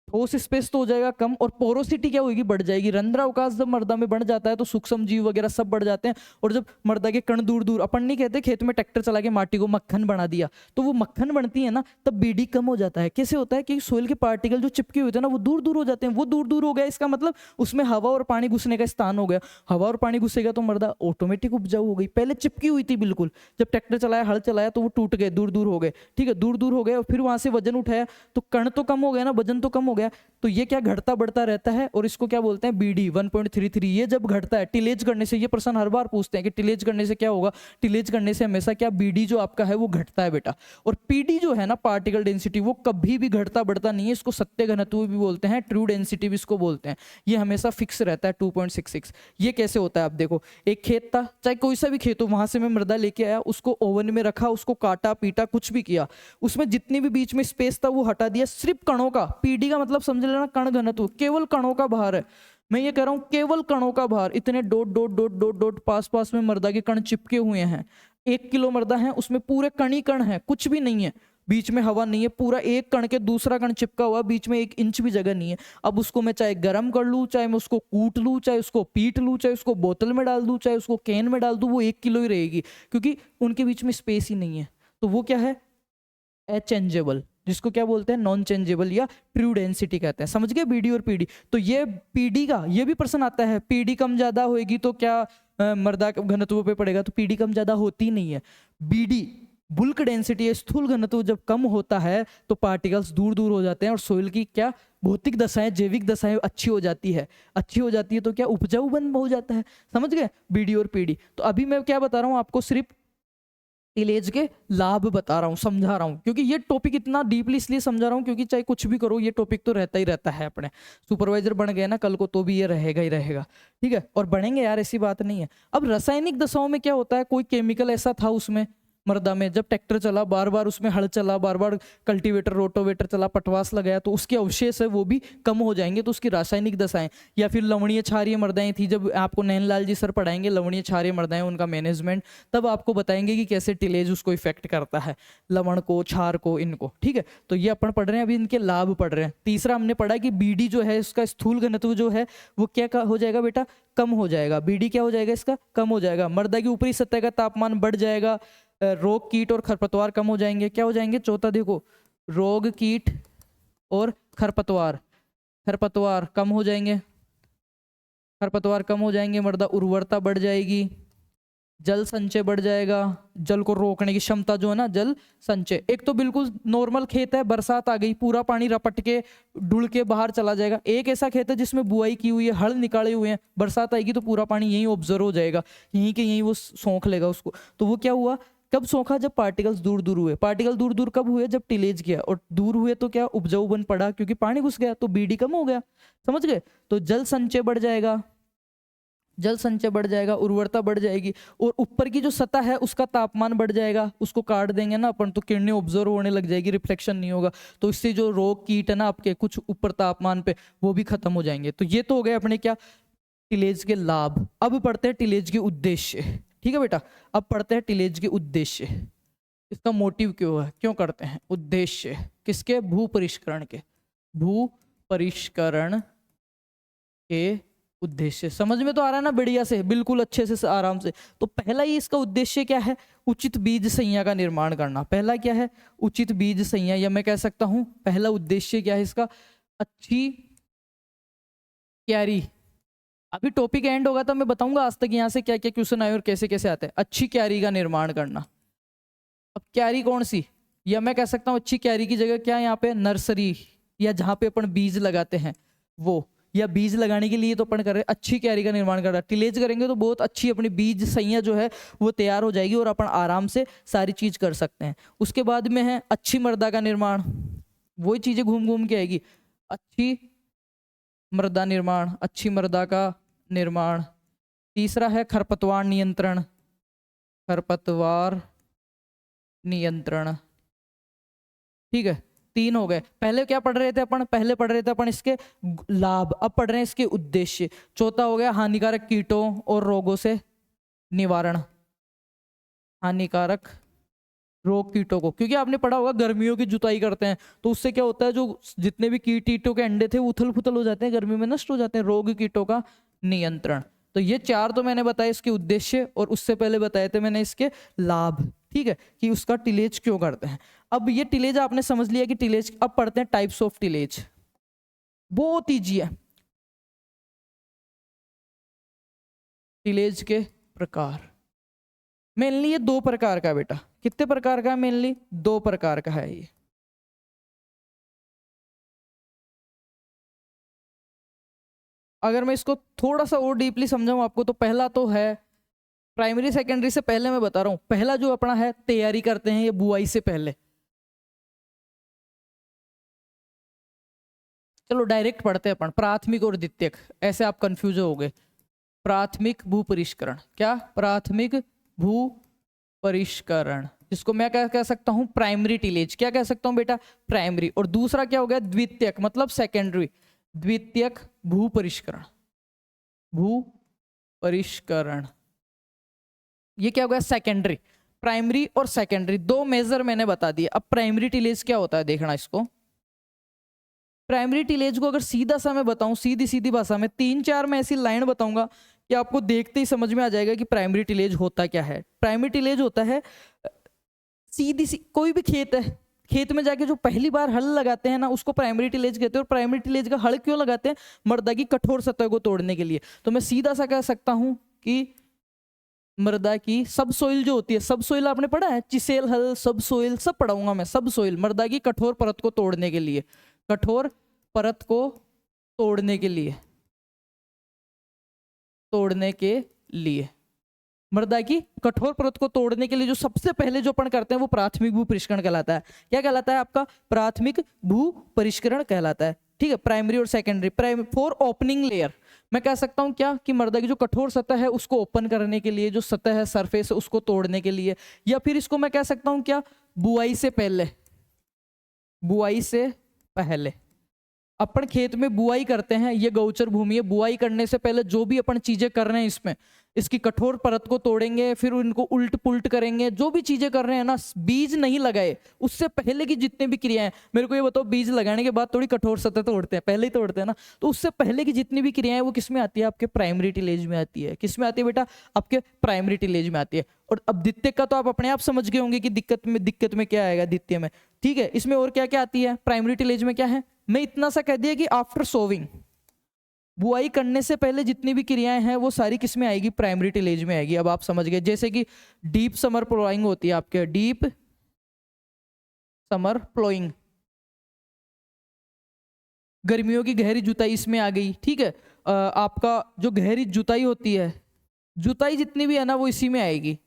ठोस स्पेस तो हो जाएगा कम, और पोरोसिटी क्या होगी, बढ़ जाएगी। रंध्रावकाश जब मृदा में बढ़ जाता है तो सूक्ष्म जीव वगैरह सब बढ़ जाते हैं। और जब मृदा के कण दूर दूर, अपन नहीं कहते खेत में ट्रैक्टर चला के माटी को मक्खन बना दिया, तो वो मक्खन बनती है ना, तब बीडी कम हो जाता है। कैसे होता है कि सोइल के पार्टिकल जो चिपके हुए थे ना वो दूर दूर हो जाते हैं। वो दूर दूर हो गया, इसका मतलब उसमें हवा और पानी घुसने का स्थान हो गया। हवा और पानी घुसेगा तो मृदा ऑटोमेटिक उपजाऊ हो गई। पहले चिपकी हुई थी बिल्कुल, जब ट्रैक्टर चलाया, हल चलाया, तो वो टूट गए, दूर दूर हो गए, ठीक है, दूर दूर हो गए। और फिर वहां से वजन उठाया तो कण तो कम हो गया ना, वजन तो कम हो गया। तो ये क्या घटता बढ़ता रहता है, और इसको क्या बोलते हैं बीडी 1.33। ये जब घटता है टिलेज करने से, ये प्रश्न हर बार पूछते हैं कि टिलेज करने से क्या होगा, टिलेज करने से हमेशा क्या बीडी जो आपका है वो घटता है बेटा। और पीडी जो है ना, पार्टिकल डेंसिटी, वो कभी भी घटता बढ़ता नहीं है। इसको सत्य घनत्व भी बोलते हैं, ट्रू डेंसिटी भी इसको बोलते हैं। ये हमेशा फिक्स रहता है 2.66। ये कैसे होता है, आप देखो, एक खेत था, चाहे कोई सा भी खेत हो, वहां से मैं मृदा लेके आया, उसको ओवन में रखा, उसको काटा पीटा कुछ भी किया, उसमें जितनी भी बीच में स्पेस था वो हटा दिया, सिर्फ कणों का। पीडी का मतलब समझ लेना कण घनत्व, केवल कणों का भार है। मैं ये कह रहा हूं केवल कणों का भार, इतने dot dot dot dot dot पास पास में मृदा के कण चिपके हुए हैं। 1 किलो मृदा है, उसमें पूरे कण ही कण है, कुछ भी नहीं है, बीच में हवा नहीं है, पूरा एक कण के दूसरा कण चिपका हुआ, बीच में 1 इंच भी जगह नहीं है। अब उसको मैं चाहे गर्म कर लूं, चाहे मैं उसको कूट लूं, चाहे उसको पीट लूं, चाहे उसको बोतल में डाल दूं, चाहे उसको कैन में डाल दूं, वो 1 किलो ही रहेगी, क्योंकि उनके बीच में स्पेस ही नहीं है। तो वो क्या है, अचेंजेबल, जिसको क्या बोलते हैं नॉन चेंजेबल या ट्रू डेंसिटी कहते हैं। समझ गए बीडी और पीडी। तो ये पीडी का ये भी प्रश्न आता है, पीडी कम ज्यादा होएगी तो क्या मृदा घनत्व पे पड़ेगा, तो पीडी कम ज्यादा होती नहीं है। बीडी बुल्क डेंसिटी या स्थूल घनत्व जब कम होता है तो पार्टिकल्स दूर दूर हो जाते हैं, और सोइल की क्या भौतिक दशाएं, जैविक दशाएं अच्छी हो जाती है, अच्छी हो जाती है, तो क्या उपजाऊ बन हो जाता है। समझ गए बीडी और पीडी। तो अभी मैं क्या बता रहा हूँ आपको, सिर्फ टिलेज के लाभ बता रहा हूँ, समझा रहा हूँ, क्योंकि ये टॉपिक इतना डीपली इसलिए समझा रहा हूँ क्योंकि चाहे कुछ भी करो ये टॉपिक तो रहता ही रहता है। अपने सुपरवाइजर बन गए ना कल को तो भी ये रहेगा ही रहेगा, ठीक है, और बढ़ेंगे यार, ऐसी बात नहीं है। अब रासायनिक दशाओं में क्या होता है, कोई केमिकल ऐसा था उसमें मृदा में जब ट्रैक्टर चला, बार बार उसमें हल चला, बार बार कल्टीवेटर रोटोवेटर चला, पटवास लगाया, तो उसके अवशेष है वो भी कम हो जाएंगे। तो उसकी रासायनिक दशाएं, या फिर लवणीय क्षारीय मृदाएं थी, जब आपको नैनलाल जी सर पढ़ाएंगे लवणीय क्षारीय मृदाएं, उनका मैनेजमेंट, तब आपको बताएंगे कि कैसे टिलेज उसको इफेक्ट करता है, लवण को, क्षार को, इनको। ठीक है, तो ये अपन पढ़ रहे हैं, अभी इनके लाभ पढ़ रहे हैं। तीसरा हमने पढ़ा कि बीडी जो है इसका स्थूल घनत्व जो है वो क्या हो जाएगा बेटा, कम हो जाएगा। बीडी क्या हो जाएगा इसका, कम हो जाएगा। मृदा की ऊपरी सतह का तापमान बढ़ जाएगा, रोग कीट और खरपतवार कम हो जाएंगे। क्या हो जाएंगे, चौथा देखो, रोग कीट और खरपतवार कम हो जाएंगे, खरपतवार कम हो जाएंगे, मृदा उर्वरता बढ़ जाएगी, जल संचय बढ़ जाएगा, जल को रोकने की क्षमता जो है ना, जल संचय। एक तो बिल्कुल नॉर्मल खेत है, बरसात आ गई, पूरा पानी रपट के ढुल के बाहर चला जाएगा। एक ऐसा खेत है जिसमें बुआई की हुई है, हल निकाले हुए हैं, बरसात आएगी तो पूरा पानी यहीं ऑब्जर्व हो जाएगा, यहीं के यहीं वो सोख लेगा उसको। तो वो क्या हुआ, कब सोखा, जब पार्टिकल्स दूर दूर हुए। पार्टिकल दूर दूर कब हुए, जब टिलेज किया, और दूर हुए तो क्या, उपजाऊपन पड़ा, क्योंकि पानी घुस गया, तो बीडी कम हो गया। समझ गए, तो जल संचय बढ़ जाएगा, जल संचय बढ़ जाएगा, उर्वरता बढ़ जाएगी, और ऊपर की जो सतह है उसका तापमान बढ़ जाएगा। उसको काट देंगे ना अपन तो किरणें ऑब्जर्व होने लग जाएगी, रिफ्लेक्शन नहीं होगा, तो इससे जो रोग कीट है ना आपके कुछ ऊपर तापमान पे, वो भी खत्म हो जाएंगे। तो ये तो हो गए अपने क्या, टिलेज के लाभ। अब पढ़ते हैं टिलेज के उद्देश्य। ठीक है बेटा, अब पढ़ते हैं टिलेज के उद्देश्य, इसका मोटिव क्यों है, क्यों करते हैं, उद्देश्य किसके, भू परिष्करण के, भू परिष्करण के उद्देश्य। समझ में तो आ रहा है ना, बढ़िया से, बिल्कुल अच्छे से, आराम से। तो पहला ही इसका उद्देश्य क्या है, उचित बीज संज्ञा का निर्माण करना। पहला क्या है, उचित बीज संज्ञा, या मैं कह सकता हूं पहला उद्देश्य क्या है इसका, अच्छी क्यारी। अभी टॉपिक एंड होगा तो मैं बताऊंगा आज तक यहाँ से क्या क्या क्वेश्चन आए और कैसे कैसे आते हैं। अच्छी क्यारी का निर्माण करना। अब क्यारी कौन सी, या मैं कह सकता हूँ अच्छी क्यारी की जगह क्या, यहाँ पे नर्सरी, या जहाँ पे अपन बीज लगाते हैं वो, या बीज लगाने के लिए तो अपन कर रहे हैं, अच्छी क्यारी का निर्माण कर रहा है। टिलेज करेंगे तो बहुत अच्छी अपनी बीज संज्ञा जो है वो तैयार हो जाएगी, और अपन आराम से सारी चीज कर सकते हैं। उसके बाद में है अच्छी मृदा का निर्माण, वही चीजें घूम घूम के आएगी, अच्छी मृदा निर्माण, अच्छी मृदा का निर्माण। तीसरा है खरपतवार नियंत्रण, खरपतवार नियंत्रण। ठीक है, 3 हो गए। पहले क्या पढ़ रहे थे अपन, पहले पढ़ रहे थे अपन इसके लाभ, अब पढ़ रहे हैं इसके उद्देश्य। चौथा हो गया हानिकारक कीटों और रोगों से निवारण, हानिकारक रोग कीटों को, क्योंकि आपने पढ़ा होगा गर्मियों की जुताई करते हैं तो उससे क्या होता है, जो जितने भी कीटों के अंडे थे उथल पुथल हो जाते हैं, गर्मी में नष्ट हो जाते हैं। रोग कीटों का नियंत्रण। तो ये 4 तो मैंने बताया इसके उद्देश्य, और उससे पहले बताए थे मैंने इसके लाभ। ठीक है, कि उसका टिलेज क्यों करते हैं। अब ये टिलेज आपने समझ लिया कि टिलेज। अब पढ़ते हैं टाइप्स ऑफ टिलेज, बहुत ईजी है। टिलेज के प्रकार, मेनली ये 2 प्रकार का बेटा। कितने प्रकार का है, मेनली 2 प्रकार का है ये। अगर मैं इसको थोड़ा सा और डीपली समझाऊं आपको, तो पहला तो है प्राइमरी सेकेंडरी से पहले मैं बता रहा हूं, पहला जो अपना है तैयारी करते हैं ये बुआई से पहले। चलो डायरेक्ट पढ़ते हैं अपन, प्राथमिक और द्वितीयक, ऐसे आप कंफ्यूज हो गए। प्राथमिक भू परिष्करण, क्या, प्राथमिक भू परिष्करण, जिसको मैं क्या कह सकता हूं, प्राइमरी टिलेज। क्या कह सकता हूं बेटा, प्राइमरी। और दूसरा क्या हो गया, द्वितीयक, मतलब सेकेंडरी, द्वितीयक भू परिष्करण, भू परिष्करण। ये क्या हो गया, सेकेंडरी। प्राइमरी और सेकेंडरी 2 मेजर मैंने बता दिए। अब प्राइमरी टिलेज क्या होता है देखना इसको। प्राइमरी टिलेज को अगर सीधा सा मैं बताऊं, सीधी सीधी भाषा में 3-4 मैं ऐसी लाइन बताऊंगा कि आपको देखते ही समझ में आ जाएगा कि प्राइमरी टिलेज होता क्या है। प्राइमरी टिलेज होता है सीधी सी, कोई भी खेत है, खेत में जाके जो पहली बार हल लगाते हैं ना उसको प्राइमरी टिलेज कहते हैं। और प्राइमरी टिलेज का हल क्यों लगाते हैं, मृदा की कठोर सतह को तोड़ने के लिए। तो मैं सीधा सा कह सकता हूं कि मृदा की सब सोइल जो होती है, सब सोइल आपने पढ़ा है, चिसेल हल, सब सोइल, सब पढ़ाऊंगा मैं। सब सोइल मृदा की कठोर परत को तोड़ने के लिए, कठोर परत को तोड़ने के लिए, तोड़ने के लिए, मृदा की कठोर परत को तोड़ने के लिए जो सबसे पहले जो अपन करते हैं वो प्राथमिक भू परिष्करण कहलाता है। क्या कहलाता है आपका, प्राथमिक भू परिष्करण कहलाता है। ठीक है, प्राइमरी और सेकेंडरी। फॉर ओपनिंग लेयर मैं कह सकता हूँ क्या कि मृदा की जो कठोर सतह है उसको ओपन करने के लिए, जो सतह है सरफेस है उसको तोड़ने के लिए, या फिर इसको मैं कह सकता हूँ क्या, बुआई से पहले, बुआई से पहले अपन खेत में बुआई करते हैं, ये गौचर भूमि है, बुआई करने से पहले जो भी अपन चीजें कर रहे हैं इसमें, इसकी कठोर परत को तोड़ेंगे, फिर उनको उल्ट पुल्ट करेंगे, जो भी चीजें कर रहे हैं ना, बीज नहीं लगाए उससे पहले की जितने भी क्रियाएं, मेरे को ये बताओ बीज लगाने के बाद थोड़ी कठोर सतह तोड़ते हैं, पहले ही तोड़ते हैं ना, तो उससे पहले की जितनी भी क्रियाएं वो किस में आती है, आपके प्राइमरी टिलेज में आती है। किस में आती है बेटा, आपके प्राइमरी टिलेज में आती है। और अब द्वितीय का तो आप अपने आप समझ गए होंगे कि दिक्कत में क्या आएगा द्वितीय में, ठीक है। इसमें और क्या क्या आती है, प्राइमरी टिलेज में क्या है, मैं इतना सा कह दिया कि आफ्टर सोविंग, बुआई करने से पहले जितनी भी क्रियाएं हैं वो सारी किस में आएगी, प्राइमरी टिलेज में आएगी। अब आप समझ गए, जैसे कि डीप समर प्लोइंग होती है आपके, डीप समर प्लोइंग, गर्मियों की गहरी जुताई इसमें आ गई, ठीक है। आपका जो गहरी जुताई होती है, जुताई जितनी भी है ना वो इसी में आएगी,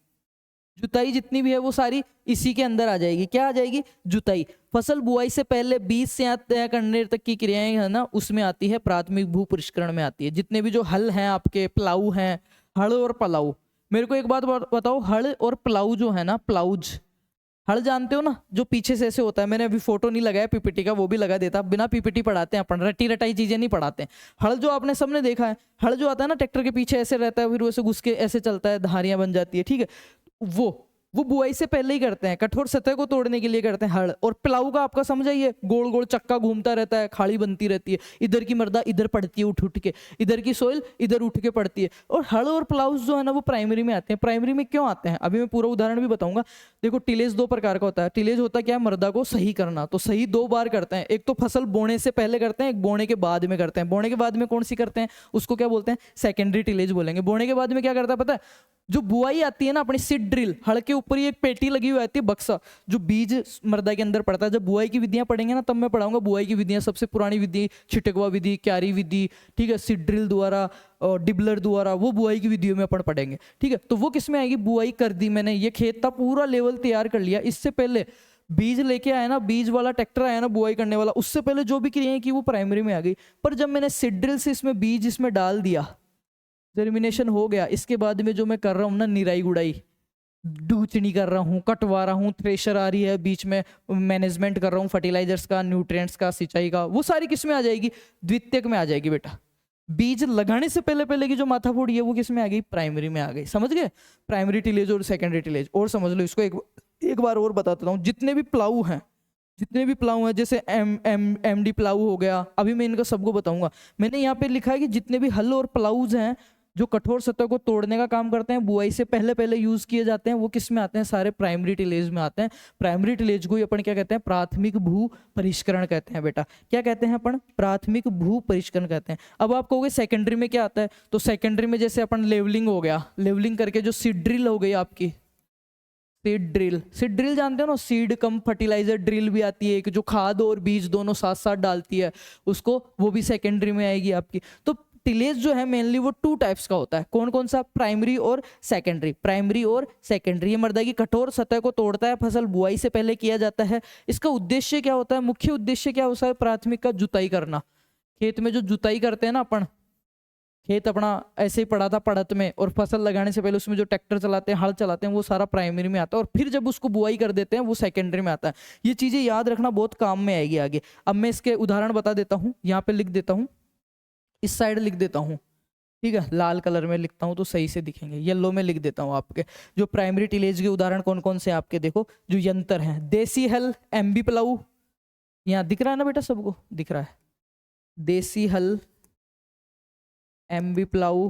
जुताई जितनी भी है वो सारी इसी के अंदर आ जाएगी। क्या आ जाएगी, जुताई। फसल बुआई से पहले बीज से तय करने तक की क्रियाएं है ना उसमें आती है, प्राथमिक भू परिष्करण में आती है। जितने भी जो हल हैं आपके, प्लाऊ हैं, हल और प्लाऊ। मेरे को एक बात बताओ, हल और प्लाऊ जो है ना, प्लाउज, हल जानते हो ना, जो पीछे से ऐसे होता है, मैंने अभी फोटो नहीं लगाया पीपीटी का, वो भी लगा देता, बिना पीपीटी पढ़ाते हैं अपन, रटी रटाई चीजें नहीं पढ़ाते। हल जो आपने सबने देखा है, हल जो आता है ना ट्रैक्टर के पीछे ऐसे रहता है, फिर वैसे घुस के ऐसे चलता है, धारियां बन जाती है, ठीक है, वो बुआई से पहले ही करते हैं, कठोर सतह को तोड़ने के लिए करते हैं हल। और प्लाऊ का आपका समझ आइए, गोल गोल चक्का घूमता रहता है, खाड़ी बनती रहती है, इधर की मर्दा इधर पड़ती है उठ उठ के, इधर की सोइल इधर उठ के पड़ती है। और हल और प्लाउज जो है ना वो प्राइमरी में आते हैं। प्राइमरी में क्यों आते हैं अभी मैं पूरा उदाहरण भी बताऊंगा। देखो टिलेज दो प्रकार का होता है। टिलेज होता क्या है, मर्दा को सही करना, तो सही दो बार करते हैं, एक तो फसल बोने से पहले करते हैं, एक बोने के बाद में करते हैं। बोने के बाद में कौन सी करते हैं, उसको क्या बोलते हैं, सेकेंडरी टिलेज बोलेंगे। बोने के बाद में क्या करता है पता है, जो बुआई आती है ना अपनी सीड ड्रिल, हड़ के ऊपर ही एक पेटी लगी हुई आती है, बक्सा, जो बीज मर्दा के अंदर पड़ता है। जब बुआई की विधियां पढ़ेंगे ना तब मैं पढ़ाऊंगा बुआई की विधियां। सबसे पुरानी विधि छिटकवा विधि, क्यारी विधि, ठीक है, सीड ड्रिल द्वारा और डिबलर द्वारा, वो बुआई की विधियों में अपन पढ़ेंगे, ठीक है। तो वो किस में आएगी, बुआई कर दी मैंने, ये खेत था पूरा लेवल तैयार कर लिया, इससे पहले बीज लेके आया ना, बीज वाला ट्रैक्टर आया ना बुआई करने वाला, उससे पहले जो भी क्रियाएं की वो प्राइमरी में आ गई। पर जब मैंने सीड ड्रिल से इसमें बीज इसमें डाल दिया, जर्मिनेशन हो गया, इसके बाद में जो मैं कर रहा हूँ ना, निराई गुड़ाई, डूचनी कर रहा हूँ, कटवा रहा हूँ, थ्रेशर आ रही है बीच में, मैनेजमेंट कर रहा हूँ फर्टिलाइजर्स का, न्यूट्रिएंट्स का, सिंचाई का, वो सारी किस में आ जाएगी, द्वितीयक में आ जाएगी बेटा। बीज लगाने से पहले पहले की जो माथाफोड़ी है वो किस में आ गई, प्राइमरी में आ गई। समझ गए, प्राइमरी टिलेज और सेकेंडरी टिलेज। और समझ लो इसको एक बार और बताता हूँ। जितने भी प्लाऊ हैं, जितने भी प्लाऊ हैं, जैसे एम डी प्लाऊ हो गया, अभी मैं इनका सबको बताऊंगा। मैंने यहाँ पे लिखा है कि जितने भी हल और प्लाऊज हैं जो कठोर सतह को तोड़ने का काम करते हैं, बुआई से पहले पहले यूज किए जाते हैं, वो किस में आते हैं, सारे प्राइमरी टिलेज में आते हैं। प्राइमरी टिलेज को ही अपन क्या कहते हैं, प्राथमिक भू परिष्करण कहते हैं बेटा। क्या कहते हैं अपन, प्राथमिक भू परिष्करण कहते हैं। अब आप कहोगे सेकेंडरी में क्या आता है, तो सेकेंडरी में जैसे अपन लेवलिंग हो गया, लेवलिंग करके जो सीड ड्रिल हो गई आपकी, सीड ड्रिल जानते हो ना, सीड कम फर्टिलाइजर ड्रिल भी आती है, एक जो खाद और बीज दोनों साथ साथ डालती है उसको, वो भी सेकेंडरी में आएगी आपकी। तो टिलेज जो है मेनली वो 2 टाइप्स का होता है। कौन कौन सा, प्राइमरी और सेकेंडरी। प्राइमरी और सेकेंडरी, ये मृदा की कठोर सतह को तोड़ता है, फसल बुआई से पहले किया जाता है। इसका उद्देश्य क्या होता है, मुख्य उद्देश्य क्या होता है, प्राथमिक का जुताई करना। खेत में जो जुताई करते हैं ना अपन, खेत अपना ऐसे ही पड़ा था पड़त में, और फसल लगाने से पहले उसमें जो ट्रैक्टर चलाते हैं, हल चलाते हैं, वो सारा प्राइमरी में आता है, और फिर जब उसको बुआई कर देते हैं वो सेकेंडरी में आता है। ये चीजें याद रखना बहुत काम में आएगी आगे। अब मैं इसके उदाहरण बता देता हूँ, यहाँ पे लिख देता हूँ, इस साइड लिख देता हूँ, ठीक है, लाल कलर में लिखता हूँ तो सही से दिखेंगे, येलो में लिख देता हूँ आपके। जो प्राइमरी टिलेज के उदाहरण कौन कौन से आपके, देखो जो यंत्र हैं, देसी हल, एमबी प्लाऊ, यहाँ दिख रहा है ना बेटा, सबको दिख रहा है, देसी हल, एमबी प्लाऊ।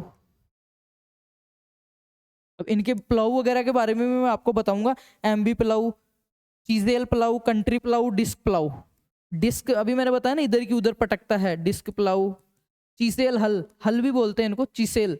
अब इनके प्लाऊ वगैरह के बारे में मैं आपको बताऊंगा। MB plough, chisel plough, country plough, disc plough. Disc अभी मैंने बताया ना इधर की उधर पटकता है, डिस्क प्लाऊ। चीसेल हल, हल भी बोलते हैं इनको, चीसेल,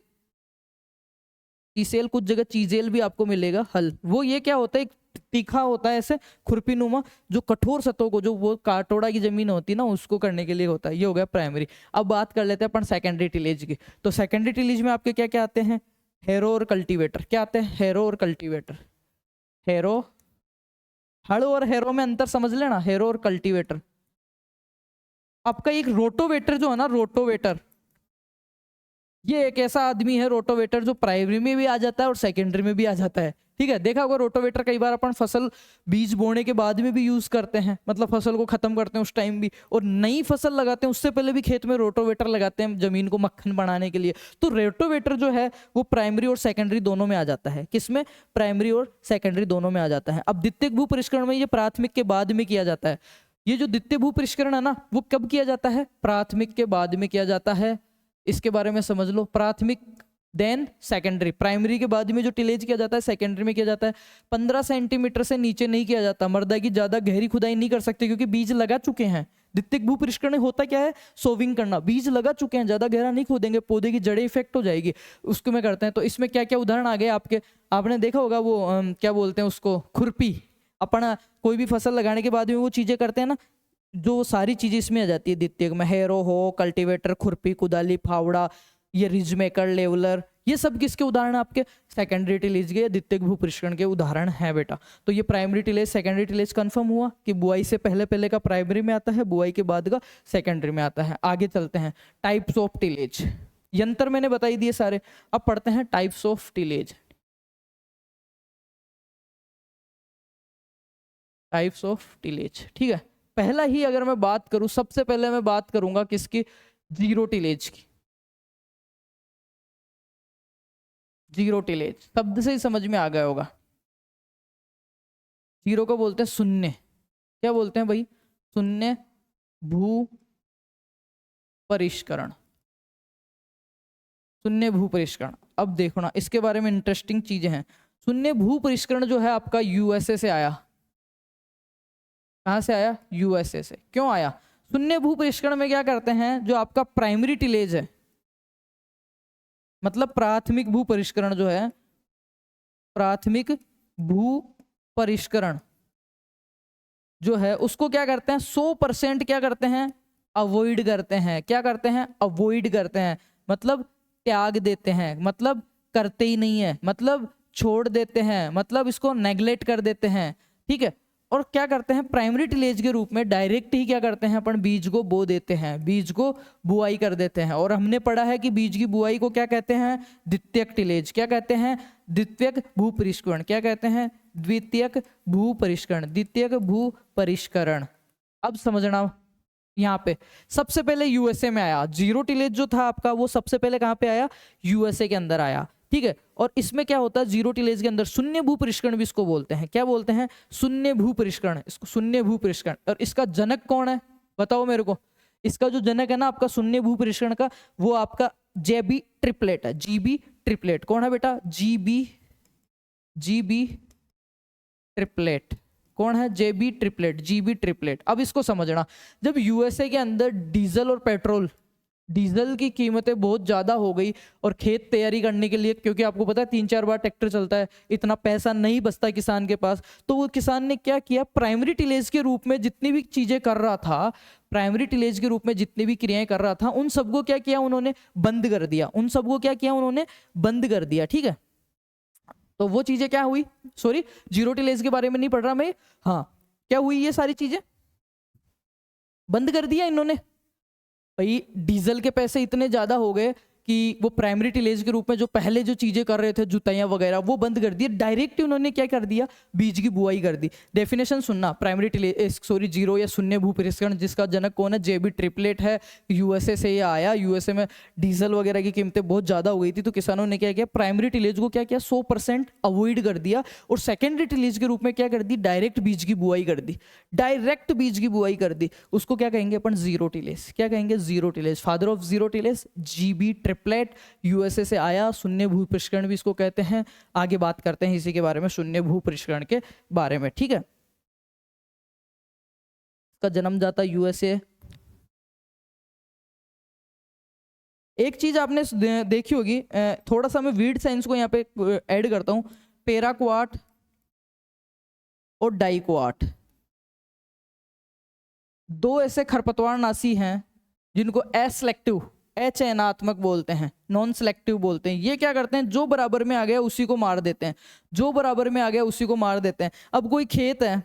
चीसेल, कुछ जगह चीजेल भी आपको मिलेगा। हल वो ये क्या होता है, एक तीखा होता है ऐसे खुरपी नुमा, जो कठोर सतहों को, जो वो काटोड़ा की जमीन होती है ना उसको करने के लिए होता है। ये हो गया प्राइमरी। अब बात कर लेते हैं अपन सेकेंडरी टिलेज की। तो सेकेंडरी टिलेज में आपके क्या क्या आते हैं, हैरो और कल्टीवेटर। क्या आते हैं, हैरो और कल्टीवेटर। हैरो, हड़ और हैरो में अंतर समझ लेना, हैरो और कल्टीवेटर। आपका एक रोटोवेटर जो है ना, रोटोवेटर, ये एक ऐसा आदमी है रोटोवेटर जो प्राइमरी में भी आ जाता है और सेकेंडरी में भी आ जाता है। ठीक है, देखा होगा रोटोवेटर कई बार अपन फसल बीज बोने के बाद में भी यूज करते हैं, मतलब फसल को खत्म करते हैं उस टाइम भी, और नई फसल लगाते हैं उससे पहले भी खेत में रोटोवेटर लगाते हैं जमीन को मक्खन बनाने के लिए। तो रोटोवेटर जो है वो प्राइमरी और सेकेंडरी दोनों में आ जाता है। किसमें? प्राइमरी और सेकेंडरी दोनों में आ जाता है। अब द्वितीयक भू परिष्करण में ये प्राथमिक के बाद में किया जाता है। ये जो द्वितीय भू परिष्करण है ना, वो कब किया जाता है? प्राथमिक के बाद में किया जाता है। इसके बारे में समझ लो, प्राथमिक देन सेकेंडरी। प्राइमरी के बाद में जो टिलेज किया जाता है सेकेंडरी में किया जाता है। 15 सेंटीमीटर से नीचे नहीं किया जाता। मर्दा की ज्यादा गहरी खुदाई नहीं कर सकते क्योंकि बीज लगा चुके हैं। द्वितीयक भू परिष्करण होता क्या है? सोविंग करना। बीज लगा चुके हैं, ज्यादा गहरा नहीं खोदेंगे, पौधे की जड़ें इफेक्ट हो जाएगी, उसको में करते हैं। तो इसमें क्या क्या उदाहरण आ गए आपके? आपने देखा होगा वो क्या बोलते हैं उसको, खुरपी। अपन कोई भी फसल लगाने के बाद में वो चीजें करते हैं ना, जो सारी चीजें इसमें आ जाती है द्वितीयक में। हैरो हो, कल्टीवेटर, खुरपी, कुदाली, फावड़ा, ये रिज मेकर, लेवलर, ये सब किसके उदाहरण आपके? सेकेंडरी टिलेज के, द्वितीयक भू परिष्करण के उदाहरण हैं बेटा। तो ये primary tillage, secondary tillage confirm हुआ कि बुआई से पहले पहले का प्राइमरी में आता है, बुआई के बाद का सेकेंडरी में आता है। आगे चलते हैं, टाइप्स ऑफ टिलेज। यंत्र मैंने बताई दिए सारे, अब पढ़ते हैं types of tillage. Types of tillage, ठीक है। पहला ही अगर मैं बात करूं, सबसे पहले मैं बात करूंगा किसकी? जीरो टिलेज की। जीरो टिलेज शब्द से ही समझ में आ गया होगा। जीरो को बोलते हैं शून्य। क्या बोलते हैं भाई? शून्य भू परिष्करण। शून्य भू परिष्करण। अब देखो ना, इसके बारे में इंटरेस्टिंग चीजें हैं। शून्य भू परिष्करण जो है आपका यूएसए से आया। कहां से आया? यूएसए से। क्यों आया? शून्य भू परिष्करण में क्या करते हैं, जो आपका प्राइमरी टिलेज है, मतलब प्राथमिक भू परिष्करण जो है, प्राथमिक भू परिष्करण जो है उसको क्या करते हैं? 100% क्या करते हैं? अवॉइड करते हैं। क्या करते हैं? अवॉइड करते हैं, मतलब त्याग देते हैं, मतलब करते ही नहीं है, मतलब छोड़ देते हैं, मतलब इसको नेग्लेक्ट कर देते हैं। ठीक है। और क्या करते हैं? प्राइमरी टिलेज के रूप में डायरेक्ट ही क्या करते हैं अपन? बीज को बो देते हैं, बीज को बुआई कर देते हैं। और हमने पढ़ा है कि बीज की बुआई को क्या कहते हैं? द्वितीयक टिलेज। क्या कहते हैं? द्वितीयक भू परिष्करण। क्या कहते हैं? द्वितीयक भू परिष्करण। द्वितीयक भू परिष्करण। अब समझना, यहाँ पे सबसे पहले यूएसए में आया। जीरो टिलेज जो था आपका, वो सबसे पहले कहाँ पे आया? यूएसए के अंदर आया। ठीक है। और इसमें क्या होता है? जीरो टिलेज के अंदर शून्य भू परिष्करण भी इसको बोलते हैं। क्या बोलते हैं? शून्य भू परिष्करण। इसको शून्य भू परिष्करण। और इसका जनक कौन है? बताओ मेरे को। इसका जो जनक है ना आपका शून्य भू परिष्करण का, वो आपका जेबी ट्रिपलेट है। GB triplet. कौन है बेटा? GB triplet. कौन है? जेबी ट्रिपलेट। GB triplet. अब इसको समझना, जब यूएसए के अंदर डीजल और पेट्रोल, डीजल की कीमतें बहुत ज्यादा हो गई और खेत तैयारी करने के लिए, क्योंकि आपको पता है 3-4 बार ट्रैक्टर चलता है, इतना पैसा नहीं बचता किसान के पास, तो वो किसान ने क्या किया? प्राइमरी टिलेज के रूप में जितनी भी चीजें कर रहा था, प्राइमरी टिलेज के रूप में जितनी भी क्रियाएं कर रहा था, उन सबको क्या किया उन्होंने? बंद कर दिया। उन सबको क्या किया उन्होंने? बंद कर दिया। ठीक है। तो वो चीजें क्या हुई? सॉरी, जीरो टिलेज के बारे में नहीं पढ़ रहा मैं। हाँ, क्या हुई? ये सारी चीजें बंद कर दिया इन्होंने। भाई डीजल के पैसे इतने ज्यादा हो गए कि वो प्राइमरी टिलेज के रूप में जो पहले जो चीजें कर रहे थे, जुताइयां वगैरह, वो बंद कर दिए। डायरेक्ट उन्होंने क्या कर दिया? बीज की बुआई कर दी। डेफिनेशन सुनना, प्राइमरी टिलेज, सॉरी, जीरो या शून्य भू परिष्करण, जिसका जनक कौन है? जेबी ट्रिपलेट है। यूएसए से ये आया। यूएसए में डीजल वगैरह की कीमतें बहुत ज्यादा हो गई थी, तो किसानों ने क्या किया? प्राइमरी टिलेज को क्या किया? 100% अवॉइड कर दिया। और सेकेंडरी टिलेज के रूप में क्या कर दी? डायरेक्ट बीज की बुआई कर दी। डायरेक्ट बीज की बुआई कर दी। उसको क्या कहेंगे अपन? Zero tillage. क्या कहेंगे? Zero tillage. Father of zero tillage GB triplet, USA से आया। शून्य भू परिष्करण भी इसको कहते हैं। आगे बात करते हैं इसी के बारे में, शून्य भू परिष्करण के बारे में। ठीक है। इसका जन्मदाता यूएसए। एक चीज आपने देखी होगी, थोड़ा सा मैं वीड साइंस को यहाँ पे ऐड करता हूं। पैराक्वाट और डाइक्वाट, दो ऐसे खरपतवार नाशी हैं जिनको असेलेक्टिव, अचयनात्मक बोलते हैं, नॉन सेलेक्टिव बोलते हैं। ये क्या करते हैं? जो बराबर में आ गया उसी को मार देते हैं। जो बराबर में आ गया उसी को मार देते हैं। अब कोई खेत है,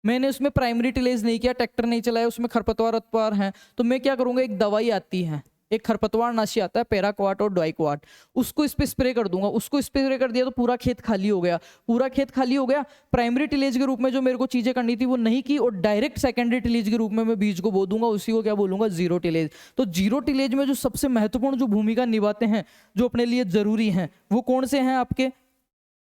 मैंने उसमें प्राइमरी टिलेज नहीं किया, ट्रैक्टर नहीं चलाया, उसमें खरपतवार उत्पार हैं, तो मैं क्या करूंगा, एक दवाई आती है, एक खरपतवार नाशी आता है पैराक्वाट और डाइक्वाट, उसको इस पे स्प्रे कर दूंगा। उसको स्प्रे कर दिया तो पूरा खेत खाली हो गया, पूरा खेत खाली हो गया। प्राइमरी टिलेज के रूप में जो मेरे को चीजें करनी थी वो नहीं की, और डायरेक्ट सेकेंडरी टिलेज के रूप में मैं बीज को बो दूंगा, उसी को क्या बोलूंगा, जीरो टिलेज। तो जीरो टिलेज में जो सबसे महत्वपूर्ण जो भूमिका निभाते हैं, जो अपने लिए जरूरी हैं, वो कौन से हैं आपके,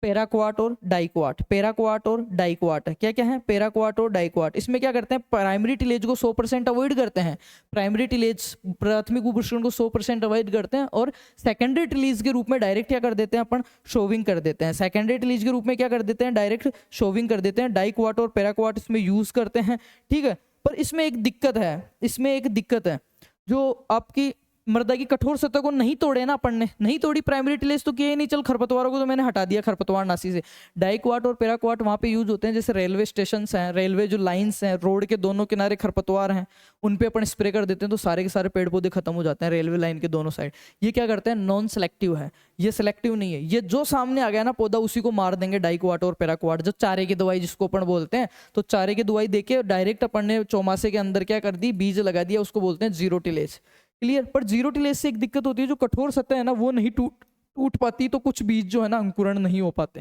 पैराक्वाट और डाइक्वाट। पैराक्वाट और डाइक्वाट क्या क्या है, पैराक्वाट और डाइक्वाट। इसमें क्या करते हैं, प्राइमरी टिलेज को 100% अवॉइड करते हैं, प्राइमरी टिलेज प्राथमिक भूपृष्ठकरण को 100% अवॉइड करते हैं, और सेकेंडरी टिलेज के रूप में डायरेक्ट क्या कर देते हैं, अपन शोविंग कर देते हैं। सेकेंडरी टिलेज के रूप में क्या कर देते हैं, डायरेक्ट शोविंग कर देते हैं। डाइक्वाट और पैराक्वाट इसमें यूज करते हैं, ठीक है। पर इसमें एक दिक्कत है, इसमें एक दिक्कत है, जो आपकी मृदा की कठोर सतह को नहीं तोड़े ना अपन ने, नहीं तोड़ी प्राइमरी टिलेज तो किया ही नहीं, चल खरपतवारों को तो मैंने हटा दिया खरपतवार नाशी से। डाइक्वाट और पैराक्वाट वहाँ पे यूज होते हैं, जैसे रेलवे स्टेशन हैं, रेलवे जो लाइन्स हैं, रोड के दोनों किनारे खरपतवार हैं, उन पे अपन स्प्रे कर देते हैं तो सारे के सारे पेड़ पौधे खत्म हो जाते हैं रेलवे लाइन के दोनों साइड। ये क्या करते हैं, नॉन सेलेक्टिव है, ये सेलेक्टिव नहीं है, ये जो सामने आ गया ना पौधा उसी को मार देंगे। डाइक्वाट और पैराक्वाट जो चारे की दवाई जिसको अपन बोलते हैं, तो चारे की दवाई देके डायरेक्ट अपन ने चौमासे के अंदर क्या कर दी, बीज लगा दिया, उसको बोलते हैं जीरो टिलेज। क्लियर। पर जीरो टिलेज से एक दिक्कत होती है, जो कठोर सतह है ना वो नहीं टूट पाती, तो कुछ बीज जो है ना अंकुरण नहीं हो पाते।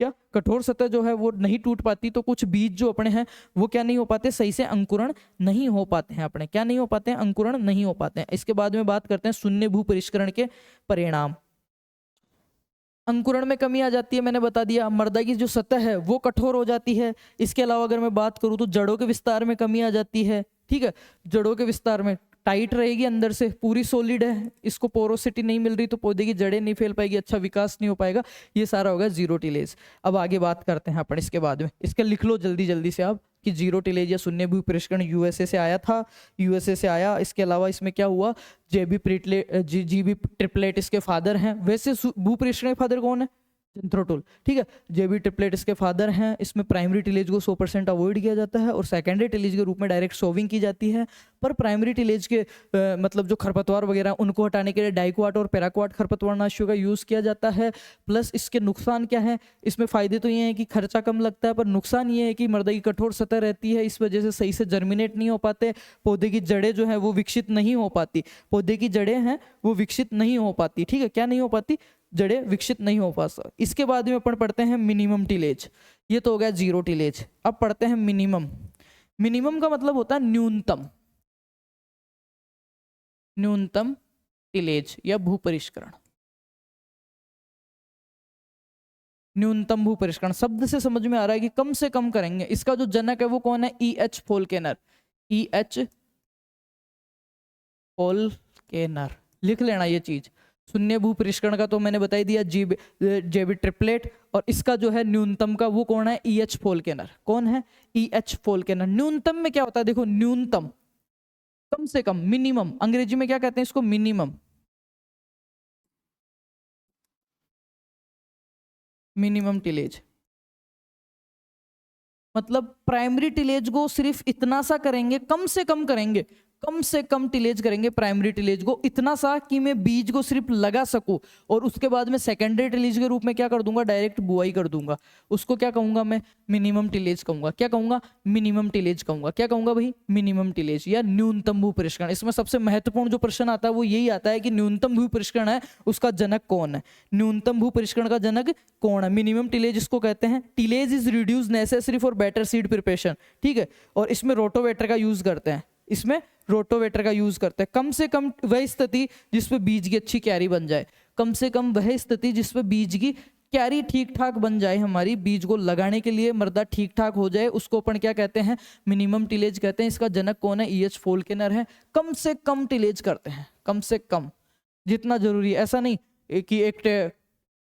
क्या, कठोर सतह जो है वो नहीं टूट पाती, तो कुछ बीज जो अपने हैं वो क्या नहीं हो पाते, सही से अंकुरण नहीं हो पाते हैं अपने, क्या नहीं हो पाते हैं, अंकुरण नहीं हो पाते हैं। इसके बाद में बात करते हैं शून्य भू परिष्करण के परिणाम। अंकुरण में कमी आ जाती है, मैंने बता दिया। मृदा की जो सतह है वो कठोर हो जाती है। इसके अलावा अगर मैं बात करूं तो जड़ों के विस्तार में कमी आ जाती है, ठीक है। जड़ों के विस्तार में टाइट रहेगी, अंदर से पूरी सॉलिड है, इसको पोरोसिटी नहीं मिल रही तो पौधे की जड़ें नहीं फैल पाएगी, अच्छा विकास नहीं हो पाएगा। ये सारा होगा जीरो टिलेज। अब आगे बात करते हैं अपन इसके बाद में, इसके लिख लो जल्दी जल्दी से आप कि जीरो टिलेज या शून्य भू परिष्करण यूएसए से आया था, यूएसए से आया। इसके अलावा इसमें क्या हुआ, जेबी ट्रिपलेट इसके फादर हैं। वैसे भू परिष्करण के फादर कौन है, जिंथ्रोटुल, ठीक है। जेबी ट्रिपलेट इसके फादर हैं। इसमें प्राइमरी टिलेज को 100% अवॉइड किया जाता है और सेकेंडरी टिलेज के रूप में डायरेक्ट शोविंग की जाती है। पर प्राइमरी टिलेज के मतलब जो खरपतवार वगैरह उनको हटाने के लिए डाइक्वाट और पैराक्वाट खरपतवारनाशियों का यूज किया जाता है। प्लस इसके नुकसान क्या है, इसमें फायदे तो ये हैं कि खर्चा कम लगता है, पर नुकसान ये है कि मृदा की कठोर सतह रहती है, इस वजह से सही से जर्मिनेट नहीं हो पाते, पौधे की जड़ें जो है वो विकसित नहीं हो पाती, पौधे की जड़ें हैं वो विकसित नहीं हो पाती, ठीक है। क्या नहीं हो पाती, जड़ें विकसित नहीं हो पाता। इसके बाद में अपन पढ़ते हैं मिनिमम टिलेज। ये तो हो गया जीरो टिलेज। अब पढ़ते हैं मिनिमम। मिनिमम का मतलब होता है न्यूनतम, न्यूनतम टिलेज या भू परिष्करण। न्यूनतम भू परिष्करण शब्द से समझ में आ रहा है कि कम से कम करेंगे। इसका जो जनक है वो कौन है, E.H. फोल्केनर। E.H. फोल्केनर लिख लेना ये चीज। शून्य भू परिष्करण का तो मैंने बता ही दिया, जेबी ट्रिपलेट। और इसका जो है न्यूनतम का वो कौन है, E.H. फोल्केनर। कौन है, E.H. फोल्केनर। न्यूनतम में क्या होता है, देखो न्यूनतम कम से कम, मिनिमम अंग्रेजी में क्या कहते हैं इसको, मिनिमम। मिनिमम टिलेज मतलब प्राइमरी टिलेज को सिर्फ इतना सा करेंगे, कम से कम करेंगे, कम से कम टिलेज करेंगे प्राइमरी टिलेज को, इतना सा कि मैं बीज को सिर्फ लगा सकूं। और उसके बाद में सेकेंडरी टिलेज के रूप में क्या कर दूंगा, डायरेक्ट बुआई कर दूंगा। उसको क्या कहूंगा मैं, मिनिमम टिलेज कहूंगा। क्या कहूंगा, मिनिमम टिलेज कहूंगा। क्या कहूंगा भाई, मिनिमम टिलेज या न्यूनतम भू परिष्करण। इसमें सबसे महत्वपूर्ण जो प्रश्न आता है वो यही आता है कि न्यूनतम भू परिष्करण है उसका जनक कौन है, न्यूनतम भू परिष्करण का जनक कौन है। मिनिमम टिलेज इसको कहते हैं। Tillage is reduce necessary for better seed preparation, ठीक है। और इसमें रोटोवेटर का यूज करते हैं, इसमें रोटोवेटर का यूज करते हैं। कम से कम वह स्थिति जिसमें बीज की अच्छी क्यारी बन जाए, कम से कम वह स्थिति जिसमें बीज की क्यारी ठीक ठाक बन जाए, हमारी बीज को लगाने के लिए मृदा ठीक ठाक हो जाए, उसको अपन क्या कहते हैं, मिनिमम टिलेज कहते हैं। इसका जनक कौन है, E.H. फोल्केनर है। कम से कम टिलेज करते हैं, कम से कम जितना जरूरी है। ऐसा नहीं कि एक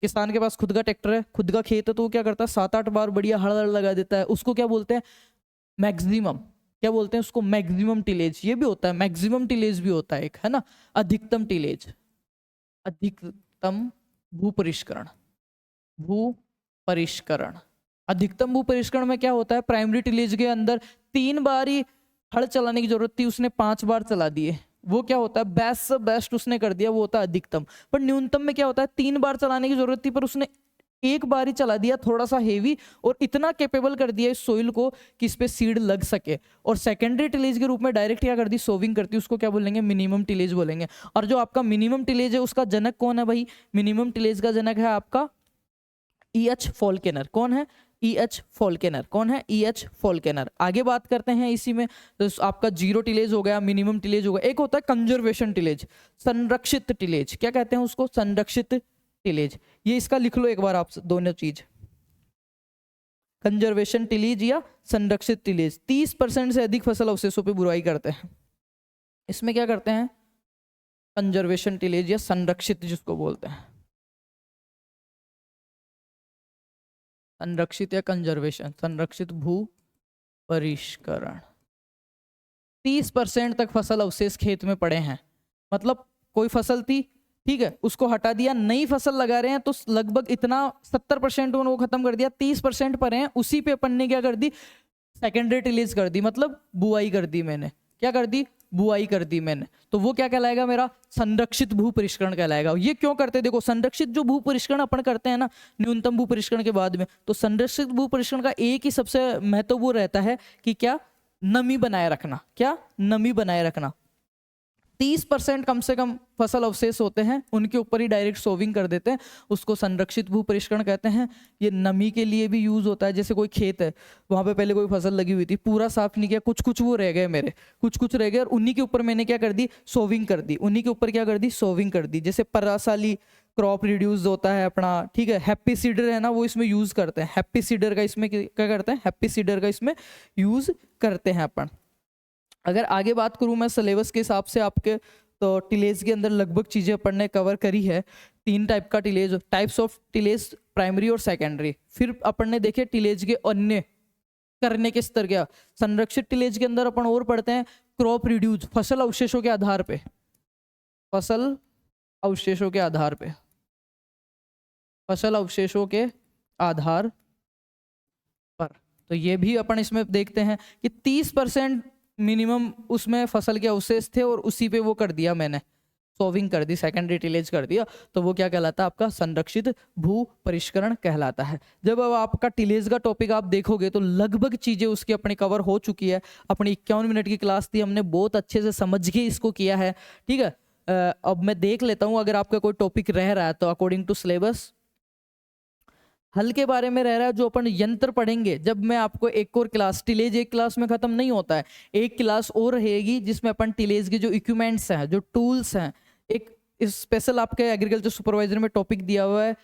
किसान के पास खुद का ट्रैक्टर है, खुद का खेत है, तो वो क्या करता है 7-8 बार बढ़िया हड़ लगा देता है, उसको क्या बोलते हैं, मैक्सिमम। क्या बोलते हैं उसको, मैक्सिमम टिलेज। ये भी होता है, मैक्सिमम टिलेज भी होता है एक, है ना। अधिकतम टिलेज, अधिकतम भू परिष्करण, भू परिष्करण। अधिकतम भू परिष्करण में क्या होता है, प्राइमरी टिलेज के अंदर 3 बार ही हड़ चलाने की जरूरत थी, उसने 5 बार चला दिए, वो क्या होता है, बेस्ट से बेस्ट उसने कर दिया, वो होता है अधिकतम। पर न्यूनतम में क्या होता है, 3 बार चलाने की जरूरत थी पर उसने एक बार ही चला दिया, थोड़ा सा हेवी और इतना कैपेबल कर दिया इस सोइल को कि इस पे सीड लग सके। और सेकेंडरी टिलेज के रूप में डायरेक्ट क्या कर दी, सोविंग करती, उसको क्या बोलेंगे, मिनिमम टिलेज बोलेंगे। और जो आपका मिनिमम टिलेज है उसका जनक कौन है भाई, मिनिमम टिलेज का जनक है आपका E.H. फॉल्केनर। कौन है, E.H. फॉल्केनर। कौन है, E.H. फॉल्केनर। आगे बात करते हैं इसी में, तो आपका जीरो टिलेज हो गया, मिनिमम टिलेज हो गया, एक होता है कंजर्वेशन टिलेज, संरक्षित टिलेज। क्या कहते हैं उसको, संरक्षित टिलेज। ये इसका लिख लो एक बार आप दोनों चीज, कंजर्वेशन टिलेज या संरक्षित टिलेज। 30% से अधिक फसल अवशेषों पे बुराई करते हैं, इसमें क्या करते हैं, कंजर्वेशन टिलेज या संरक्षित जिसको बोलते हैं, संरक्षित या कंजर्वेशन, संरक्षित भू परिष्करण। 30% तक फसल अवशेष खेत में पड़े हैं, मतलब कोई फसल थी, ठीक है, उसको हटा दिया, नई फसल लगा रहे हैं, तो लगभग इतना 70% उनको खत्म कर दिया, 30% पड़े हैं, उसी पे अपन ने क्या कर दी, सेकेंडरी टिलेज कर दी, मतलब बुआई कर दी मैंने। क्या कर दी, बुआई कर दी मैंने। तो वो क्या कहलाएगा, मेरा संरक्षित भू परिष्करण कहलाएगा। ये क्यों करते हैं, देखो संरक्षित जो भू परिष्करण अपन करते हैं ना न्यूनतम भू परिष्करण के बाद में, तो संरक्षित भू परिष्करण का एक ही सबसे महत्वपूर्ण रहता है कि क्या, नमी बनाए रखना। क्या, नमी बनाए रखना। 30% कम से कम फसल अवशेष होते हैं, उनके ऊपर ही डायरेक्ट सोविंग कर देते हैं, उसको संरक्षित भू परिष्करण कहते हैं। ये नमी के लिए भी यूज होता है, जैसे कोई खेत है, वहां पे पहले कोई फसल लगी हुई थी, पूरा साफ नहीं किया, कुछ कुछ वो रह गए मेरे, कुछ कुछ रह गए, और उन्हीं के ऊपर मैंने क्या कर दी, सोविंग कर दी, उन्हीं के ऊपर क्या कर दी, सोविंग कर दी। जैसे परासाली क्रॉप रिड्यूस होता है अपना, ठीक है, हैप्पी सीडर है ना, वो इसमें यूज करते हैं, हैप्पी सीडर का इसमें क्या करते हैं, हैप्पी सीडर का इसमें यूज करते हैं अपन। अगर आगे बात करूं मैं सिलेबस के हिसाब से आपके, तो टिलेज के अंदर लगभग चीजें अपन ने कवर करी है। 3 टाइप का tillage, types of tillage, primary और सेकेंडरी। फिर अपन ने देखे टिलेज के अन्य करने के स्तर क्या। संरक्षित टिलेज के अंदर अपन और पढ़ते हैं क्रॉप रिड्यूस, फसल अवशेषों के आधार पे, फसल अवशेषों के आधार पे, फसल अवशेषों के आधार पर। तो ये भी अपन इसमें देखते हैं कि 30% मिनिमम उसमें फसल के अवशेष थे, और उसी पे वो कर दिया मैंने, सोविंग कर दी, सेकेंडरी टिलेज कर दिया, तो वो क्या कहलाता है, आपका संरक्षित भू परिष्करण कहलाता है। जब अब आपका टिलेज का टॉपिक आप देखोगे तो लगभग चीजें उसकी अपनी कवर हो चुकी है। अपनी 51 मिनट की क्लास थी, हमने बहुत अच्छे से समझ के इसको किया है, ठीक है। अब मैं देख लेता हूँ अगर आपका कोई टॉपिक रह रहा है तो अकॉर्डिंग टू सिलेबस। हल के बारे में रह रहा है, जो अपन यंत्र पढ़ेंगे, जब मैं आपको एक और क्लास, टिलेज एक क्लास में खत्म नहीं होता है, एक क्लास और रहेगी जिसमें अपन टिलेज के जो इक्विपमेंट्स हैं, जो टूल्स हैं, एक स्पेशल आपके एग्रीकल्चर सुपरवाइजर में टॉपिक दिया हुआ है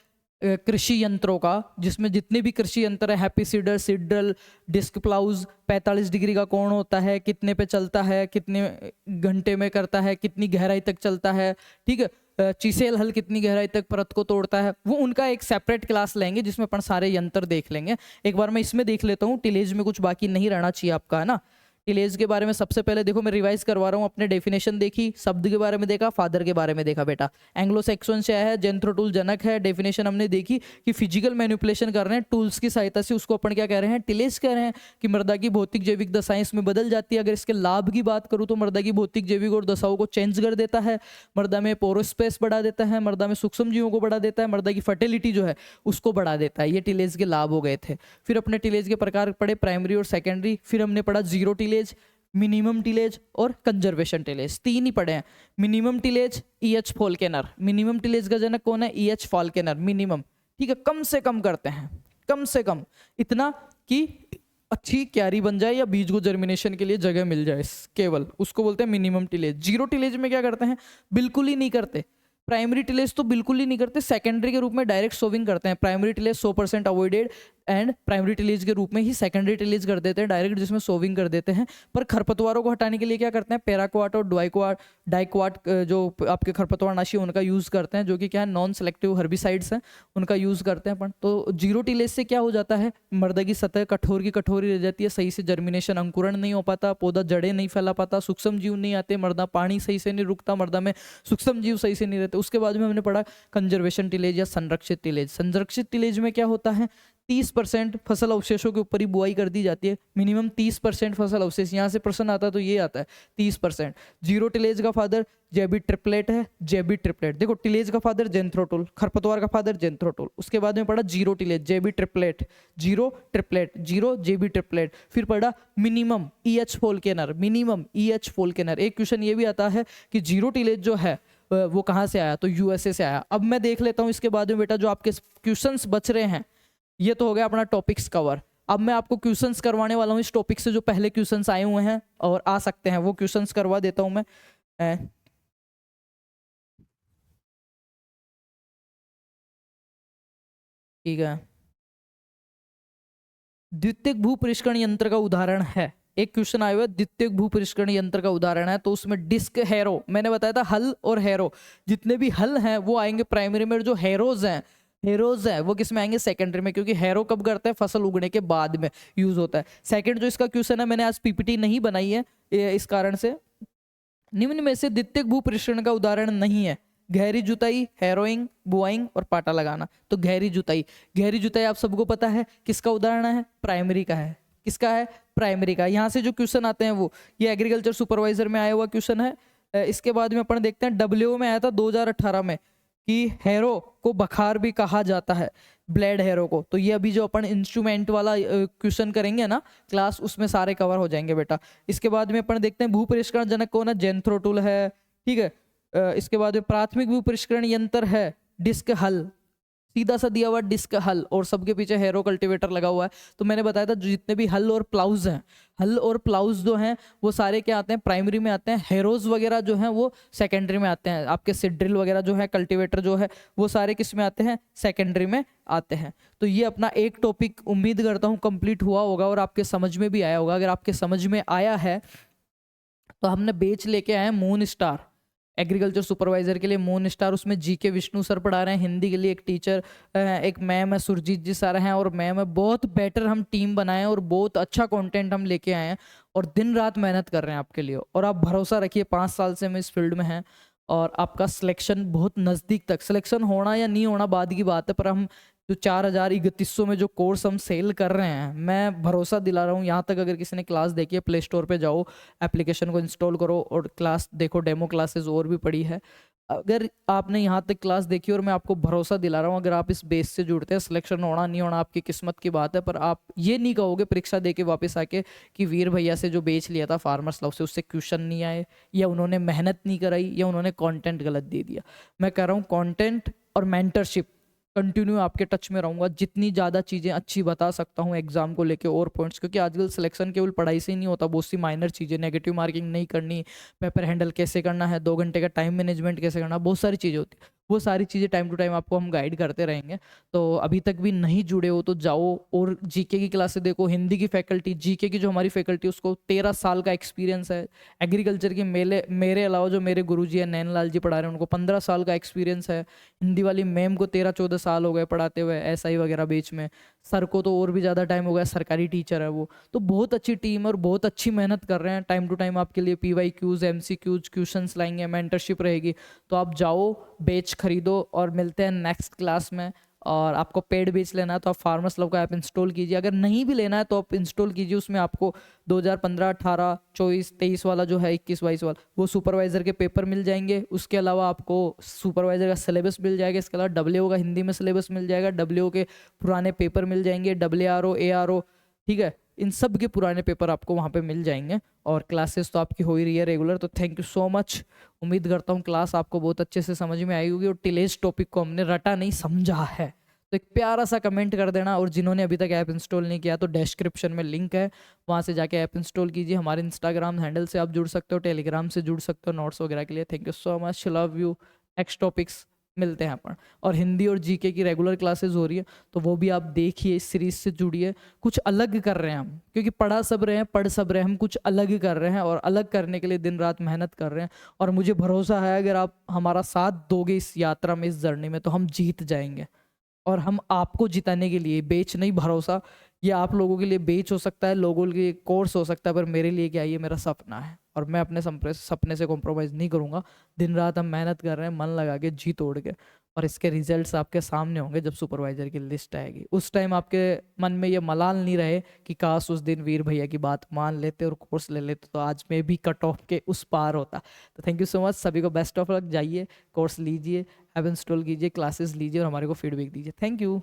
कृषि यंत्रों का, जिसमें जितने भी कृषि यंत्र है, हैप्पी सीडर, सीडल, डिस्क प्लाउज, 45 डिग्री का कोण होता है, कितने पे चलता है, कितने घंटे में करता है, कितनी गहराई तक चलता है, ठीक है, चिसेल हल कितनी गहराई तक परत को तोड़ता है, वो उनका एक सेपरेट क्लास लेंगे जिसमें अपन सारे यंत्र देख लेंगे। एक बार मैं इसमें देख लेता हूँ, टिलेज में कुछ बाकी नहीं रहना चाहिए आपका, है ना। टिलेज के बारे में सबसे पहले देखो, मैं रिवाइज करवा रहा हूँ, अपने डेफिनेशन देखी, शब्द के बारे में देखा, फादर के बारे में देखा बेटा, एंग्लो सैक्सन से आया है, जेंथ्रो टूल जनक है, डेफिनेशन हमने देखी कि फिजिकल मैनिपुलेशन कर रहे हैं टूल्स की सहायता से, उसको अपन क्या कह रहे हैं, टिलेज कह रहे हैं, कि मृदा की भौतिक जैविक दशाएं इसमें बदल जाती है। अगर इसके लाभ की बात करूँ तो मृदा की भौतिक जैविक और दशाओं को चेंज कर देता है, मृदा में पोरोस्पेस बढ़ा देता है, मृदा में सूक्ष्म जीवों को बढ़ा देता है, मृदा की फर्टिलिटी जो है उसको बढ़ा देता है। ये टिलेज के लाभ हो गए थे। फिर अपने टिलेज के प्रकार पढ़े, प्राइमरी और सेकेंडरी। फिर हमने पढ़ा जीरो टिलेज, मिनिमम टिलेज और कंजर्वेशन टिलेज, 3 ही पढ़े हैं। Minimum tillage E.H. Faulkner, minimum tillage का जनक कौन है, E.H. फॉल्केनर, मिनिमम, ठीक है, कम से कम करते हैं, कम से कम इतना कि अच्छी क्यारी बन जाए या बीज को जर्मिनेशन के लिए जगह मिल जाए, केवल उसको बोलते हैं मिनिमम टिलेज। जीरो टिलेज में क्या करते हैं, बिल्कुल ही नहीं करते। प्राइमरी टिलेज तो बिल्कुल ही नहीं करते, सेकेंडरी के रूप में डायरेक्ट सोविंग करते हैं। Primary tillage 100% avoided, and primary tillage के रूप में ही सेकेंडरी टिलेज कर देते हैं डायरेक्ट, जिसमें सोविंग कर देते हैं। पर खरपतवारों को हटाने के लिए क्या करते हैं, पैराक्वाट और डाइक्वाट जो आपके खरपतवार नाशी उनका यूज करते हैं, जो कि क्या है, नॉन सेलेक्टिव हर्बिसाइड्स हैं, उनका यूज करते हैं अपन। तो जीरो टिलेज से क्या हो जाता है, मृदा की सतह कठोर की कठोर रह जाती है, सही से जर्मिनेशन, अंकुरण नहीं हो पाता, पौधा जड़ें नहीं फैला पाता, सूक्ष्म जीव नहीं आते, मृदा पानी सही से नहीं रुकता, मृदा में सूक्ष्म जीव सही से नहीं रहते। उसके बाद में हमने पढ़ा कंजर्वेशन टिलेज या संरक्षित टिलेज। संरक्षित टिलेज में क्या होता है, 30% फसल अवशेषों के ऊपर ही बुआई कर दी जाती है, मिनिमम 30% फसल अवशेष। यहाँ से प्रश्न आता है तो ये आता है 30%। जीरो टिलेज का फादर जेबी ट्रिपलेट है, जेबी ट्रिपलेट। देखो टिलेज का फादर जेंथ्रोटुल, खरपतवार का फादर जेंथ्रोटुल, उसके बाद में पढ़ा जीरो टिलेज जेबी ट्रिपलेट, जीरो ट्रिपलेट, जीरो जेबी ट्रिपलेट, फिर पढ़ा मिनिमम EH फोल्केनर, मिनिमम EH फोल्केनर। एक क्वेश्चन ये भी आता है कि जीरो टिलेज जो है वो कहाँ से आया, तो USA से आया। अब मैं देख लेता हूँ इसके बाद में बेटा जो आपके क्वेश्चंस बच रहे हैं, ये तो हो गया अपना टॉपिक्स कवर। अब मैं आपको क्वेश्चंस करवाने वाला हूँ इस टॉपिक से जो पहले क्वेश्चंस आए हुए हैं और आ सकते हैं, वो क्वेश्चंस करवा देता हूँ मैं। ठीक है, द्वितीयक भूपरिष्करण यंत्र का उदाहरण है, एक क्वेश्चन आया हुआ है द्वितीयक भूपरिष्करण यंत्र का उदाहरण है, तो उसमें डिस्क हैरो, मैंने बताया था हल और हैरो, जितने भी हल हैं वो आएंगे प्राइमरी में, जो हैरोज हैं, हेरोज है वो किस में आएंगे, सेकेंडरी में, क्योंकि हैरो कब करता है, फसल उगने के बाद में यूज होता है। सेकंड जो इसका क्वेश्चन है, मैंने आज PPT नहीं बनाई है इस कारण से, निम्न में से द्वितीयक भूपरिष्करण का उदाहरण नहीं है, गहरी जुताई, हैरोइंग, बुआइंग और पाटा लगाना। तो गहरी जुताई, गहरी जुताई आप सबको पता है किसका उदाहरण है, प्राइमरी का है। किसका है, प्राइमरी का। यहाँ से जो क्वेश्चन आते हैं वो ये एग्रीकल्चर सुपरवाइजर में आया हुआ क्वेश्चन है। इसके बाद में अपन देखते हैं WO में आया था 2018 में कि हैरो को बखार भी कहा जाता है, ब्लेड हैरो को। तो ये अभी जो अपन इंस्ट्रूमेंट वाला क्वेश्चन करेंगे ना क्लास, उसमें सारे कवर हो जाएंगे बेटा। इसके बाद में अपन देखते हैं भूपरिष्करण जनक कौन है, जेंथ्रोटुल है, ठीक है। इसके बाद में प्राथमिक भूपरिष्करण यंत्र है डिस्क हल, सीधा सा दिया हुआ डिस्क हल और सबके पीछे हैरो कल्टीवेटर लगा हुआ है। तो मैंने बताया था जितने भी हल और प्लाउज हैं, हल और प्लाउज जो हैं वो सारे क्या आते हैं, प्राइमरी में आते हैं। हैरोज वगैरह जो हैं वो सेकेंडरी में आते हैं। आपके सिड्रिल वगैरह जो है, कल्टीवेटर जो है, वो सारे किस में आते हैं, सेकेंडरी में आते हैं। तो ये अपना एक टॉपिक उम्मीद करता हूँ कंप्लीट हुआ होगा और आपके समझ में भी आया होगा। अगर आपके समझ में आया है तो हमने बेच लेके आए मून स्टार, एग्रीकल्चर सुपरवाइजर के लिए मून स्टार, उसमें GK विष्णु सर पढ़ा रहे हैं, हिंदी के लिए एक टीचर, एक मैम है सुरजीत जी सर हैं और मैम है। बहुत बेटर हम टीम बनाए हैं और बहुत अच्छा कंटेंट हम लेके आए हैं और दिन रात मेहनत कर रहे हैं आपके लिए। और आप भरोसा रखिए 5 साल से हम इस फील्ड में हैं और आपका सिलेक्शन बहुत नज़दीक तक, सिलेक्शन होना या नहीं होना बाद की बात है, पर हम जो 4,3100 में जो कोर्स हम सेल कर रहे हैं, मैं भरोसा दिला रहा हूँ। यहाँ तक अगर किसी ने क्लास देखी है, प्ले स्टोर पे जाओ, एप्लीकेशन को इंस्टॉल करो और क्लास देखो, डेमो क्लासेस और भी पड़ी है। अगर आपने यहाँ तक क्लास देखी और मैं आपको भरोसा दिला रहा हूँ, अगर आप इस बेस से जुड़ते हैं, सिलेक्शन होना नहीं होना आपकी किस्मत की बात है, पर आप ये नहीं कहोगे परीक्षा दे के वापस आके कि वीर भैया से जो बेच लिया था फार्मर्स लव से, उससे क्वेश्चन नहीं आए या उन्होंने मेहनत नहीं कराई या उन्होंने कॉन्टेंट गलत दे दिया। मैं कह रहा हूँ कॉन्टेंट और मेंटरशिप कंटिन्यू आपके टच में रहूंगा, जितनी ज़्यादा चीज़ें अच्छी बता सकता हूँ एग्जाम को लेके और पॉइंट्स, क्योंकि आजकल सिलेक्शन केवल पढ़ाई से ही नहीं होता, बहुत सी माइनर चीज़ें, नेगेटिव मार्किंग नहीं करनी, पेपर हैंडल कैसे करना है, 2 घंटे का टाइम मैनेजमेंट कैसे करना, बहुत सारी चीज़ें होती है। वो सारी चीज़ें टाइम टू टाइम आपको हम गाइड करते रहेंगे। तो अभी तक भी नहीं जुड़े हो तो जाओ और GK की क्लासेस देखो। हिंदी की फैकल्टी, GK की जो हमारी फैकल्टी, उसको 13 साल का एक्सपीरियंस है। एग्रीकल्चर की मेरे अलावा जो मेरे गुरुजी हैं नैनलाल जी पढ़ा रहे हैं, उनको 15 साल का एक्सपीरियंस है। हिंदी वाली मैम को 13-14 साल हो गए पढ़ाते हुए, SI वगैरह बीच में। सर को तो और भी ज़्यादा टाइम हो गया, सरकारी टीचर है वो। तो बहुत अच्छी टीम और बहुत अच्छी मेहनत कर रहे हैं। टाइम टू टाइम आपके लिए PYQs, MCQs, क्वेश्चंस लाएंगे, मेंटरशिप रहेगी। तो आप जाओ, बेच खरीदो और मिलते हैं नेक्स्ट क्लास में। और आपको पेड बेच लेना है तो आप फार्मर्स लव का ऐप इंस्टॉल कीजिए, अगर नहीं भी लेना है तो आप इंस्टॉल कीजिए। उसमें आपको 2015, 18, 24, 23 वाला जो है, 21, 22 वाला, वो सुपरवाइजर के पेपर मिल जाएंगे। उसके अलावा आपको सुपरवाइजर का सिलेबस मिल जाएगा। इसके अलावा WO का हिंदी में सिलेबस मिल जाएगा, WO के पुराने पेपर मिल जाएंगे, WRO, ARO, ठीक है, इन सब के पुराने पेपर आपको वहाँ पे मिल जाएंगे। और क्लासेस तो आपकी हो ही रही है रेगुलर। तो थैंक यू सो मच। उम्मीद करता हूँ क्लास आपको बहुत अच्छे से समझ में आई होगी और टिलेज टॉपिक को हमने रटा नहीं, समझा है। तो एक प्यारा सा कमेंट कर देना। और जिन्होंने अभी तक ऐप इंस्टॉल नहीं किया तो डिस्क्रिप्शन में लिंक है, वहाँ से जाके ऐप इंस्टॉल कीजिए। हमारे इंस्टाग्राम हैंडल से आप जुड़ सकते हो, टेलीग्राम से जुड़ सकते हो नोट्स वगैरह के लिए। Thank you so much, love you. Next topics मिलते हैं अपन। और हिंदी और GK की रेगुलर क्लासेस हो रही है, तो वो भी आप देखिए, इस सीरीज से जुड़िए। कुछ अलग कर रहे हैं हम, क्योंकि पढ़ सब रहे हैं, हम कुछ अलग कर रहे हैं और अलग करने के लिए दिन रात मेहनत कर रहे हैं। और मुझे भरोसा है अगर आप हमारा साथ दोगे इस यात्रा में, इस जर्नी में, तो हम जीत जाएंगे। और हम आपको जिताने के लिए, बेच नहीं, भरोसा। ये आप लोगों के लिए बेच हो सकता है, लोगों के लिए कोर्स हो सकता है, पर मेरे लिए क्या, ये मेरा सपना है और मैं अपने सपने से कॉम्प्रोमाइज़ नहीं करूँगा। दिन रात हम मेहनत कर रहे हैं, मन लगा के, जी तोड़ के। और इसके रिजल्ट्स आपके सामने होंगे जब सुपरवाइजर की लिस्ट आएगी। उस टाइम आपके मन में ये मलाल नहीं रहे कि काश उस दिन वीर भैया की बात मान लेते और कोर्स ले लेते तो आज में भी कट ऑफ के उस पार होता। तो थैंक यू सो मच, सभी को बेस्ट ऑफ लक। जाइए कोर्स लीजिए, अब इंस्टॉल कीजिए, क्लासेस लीजिए और हमारे को फीडबैक दीजिए। Thank you.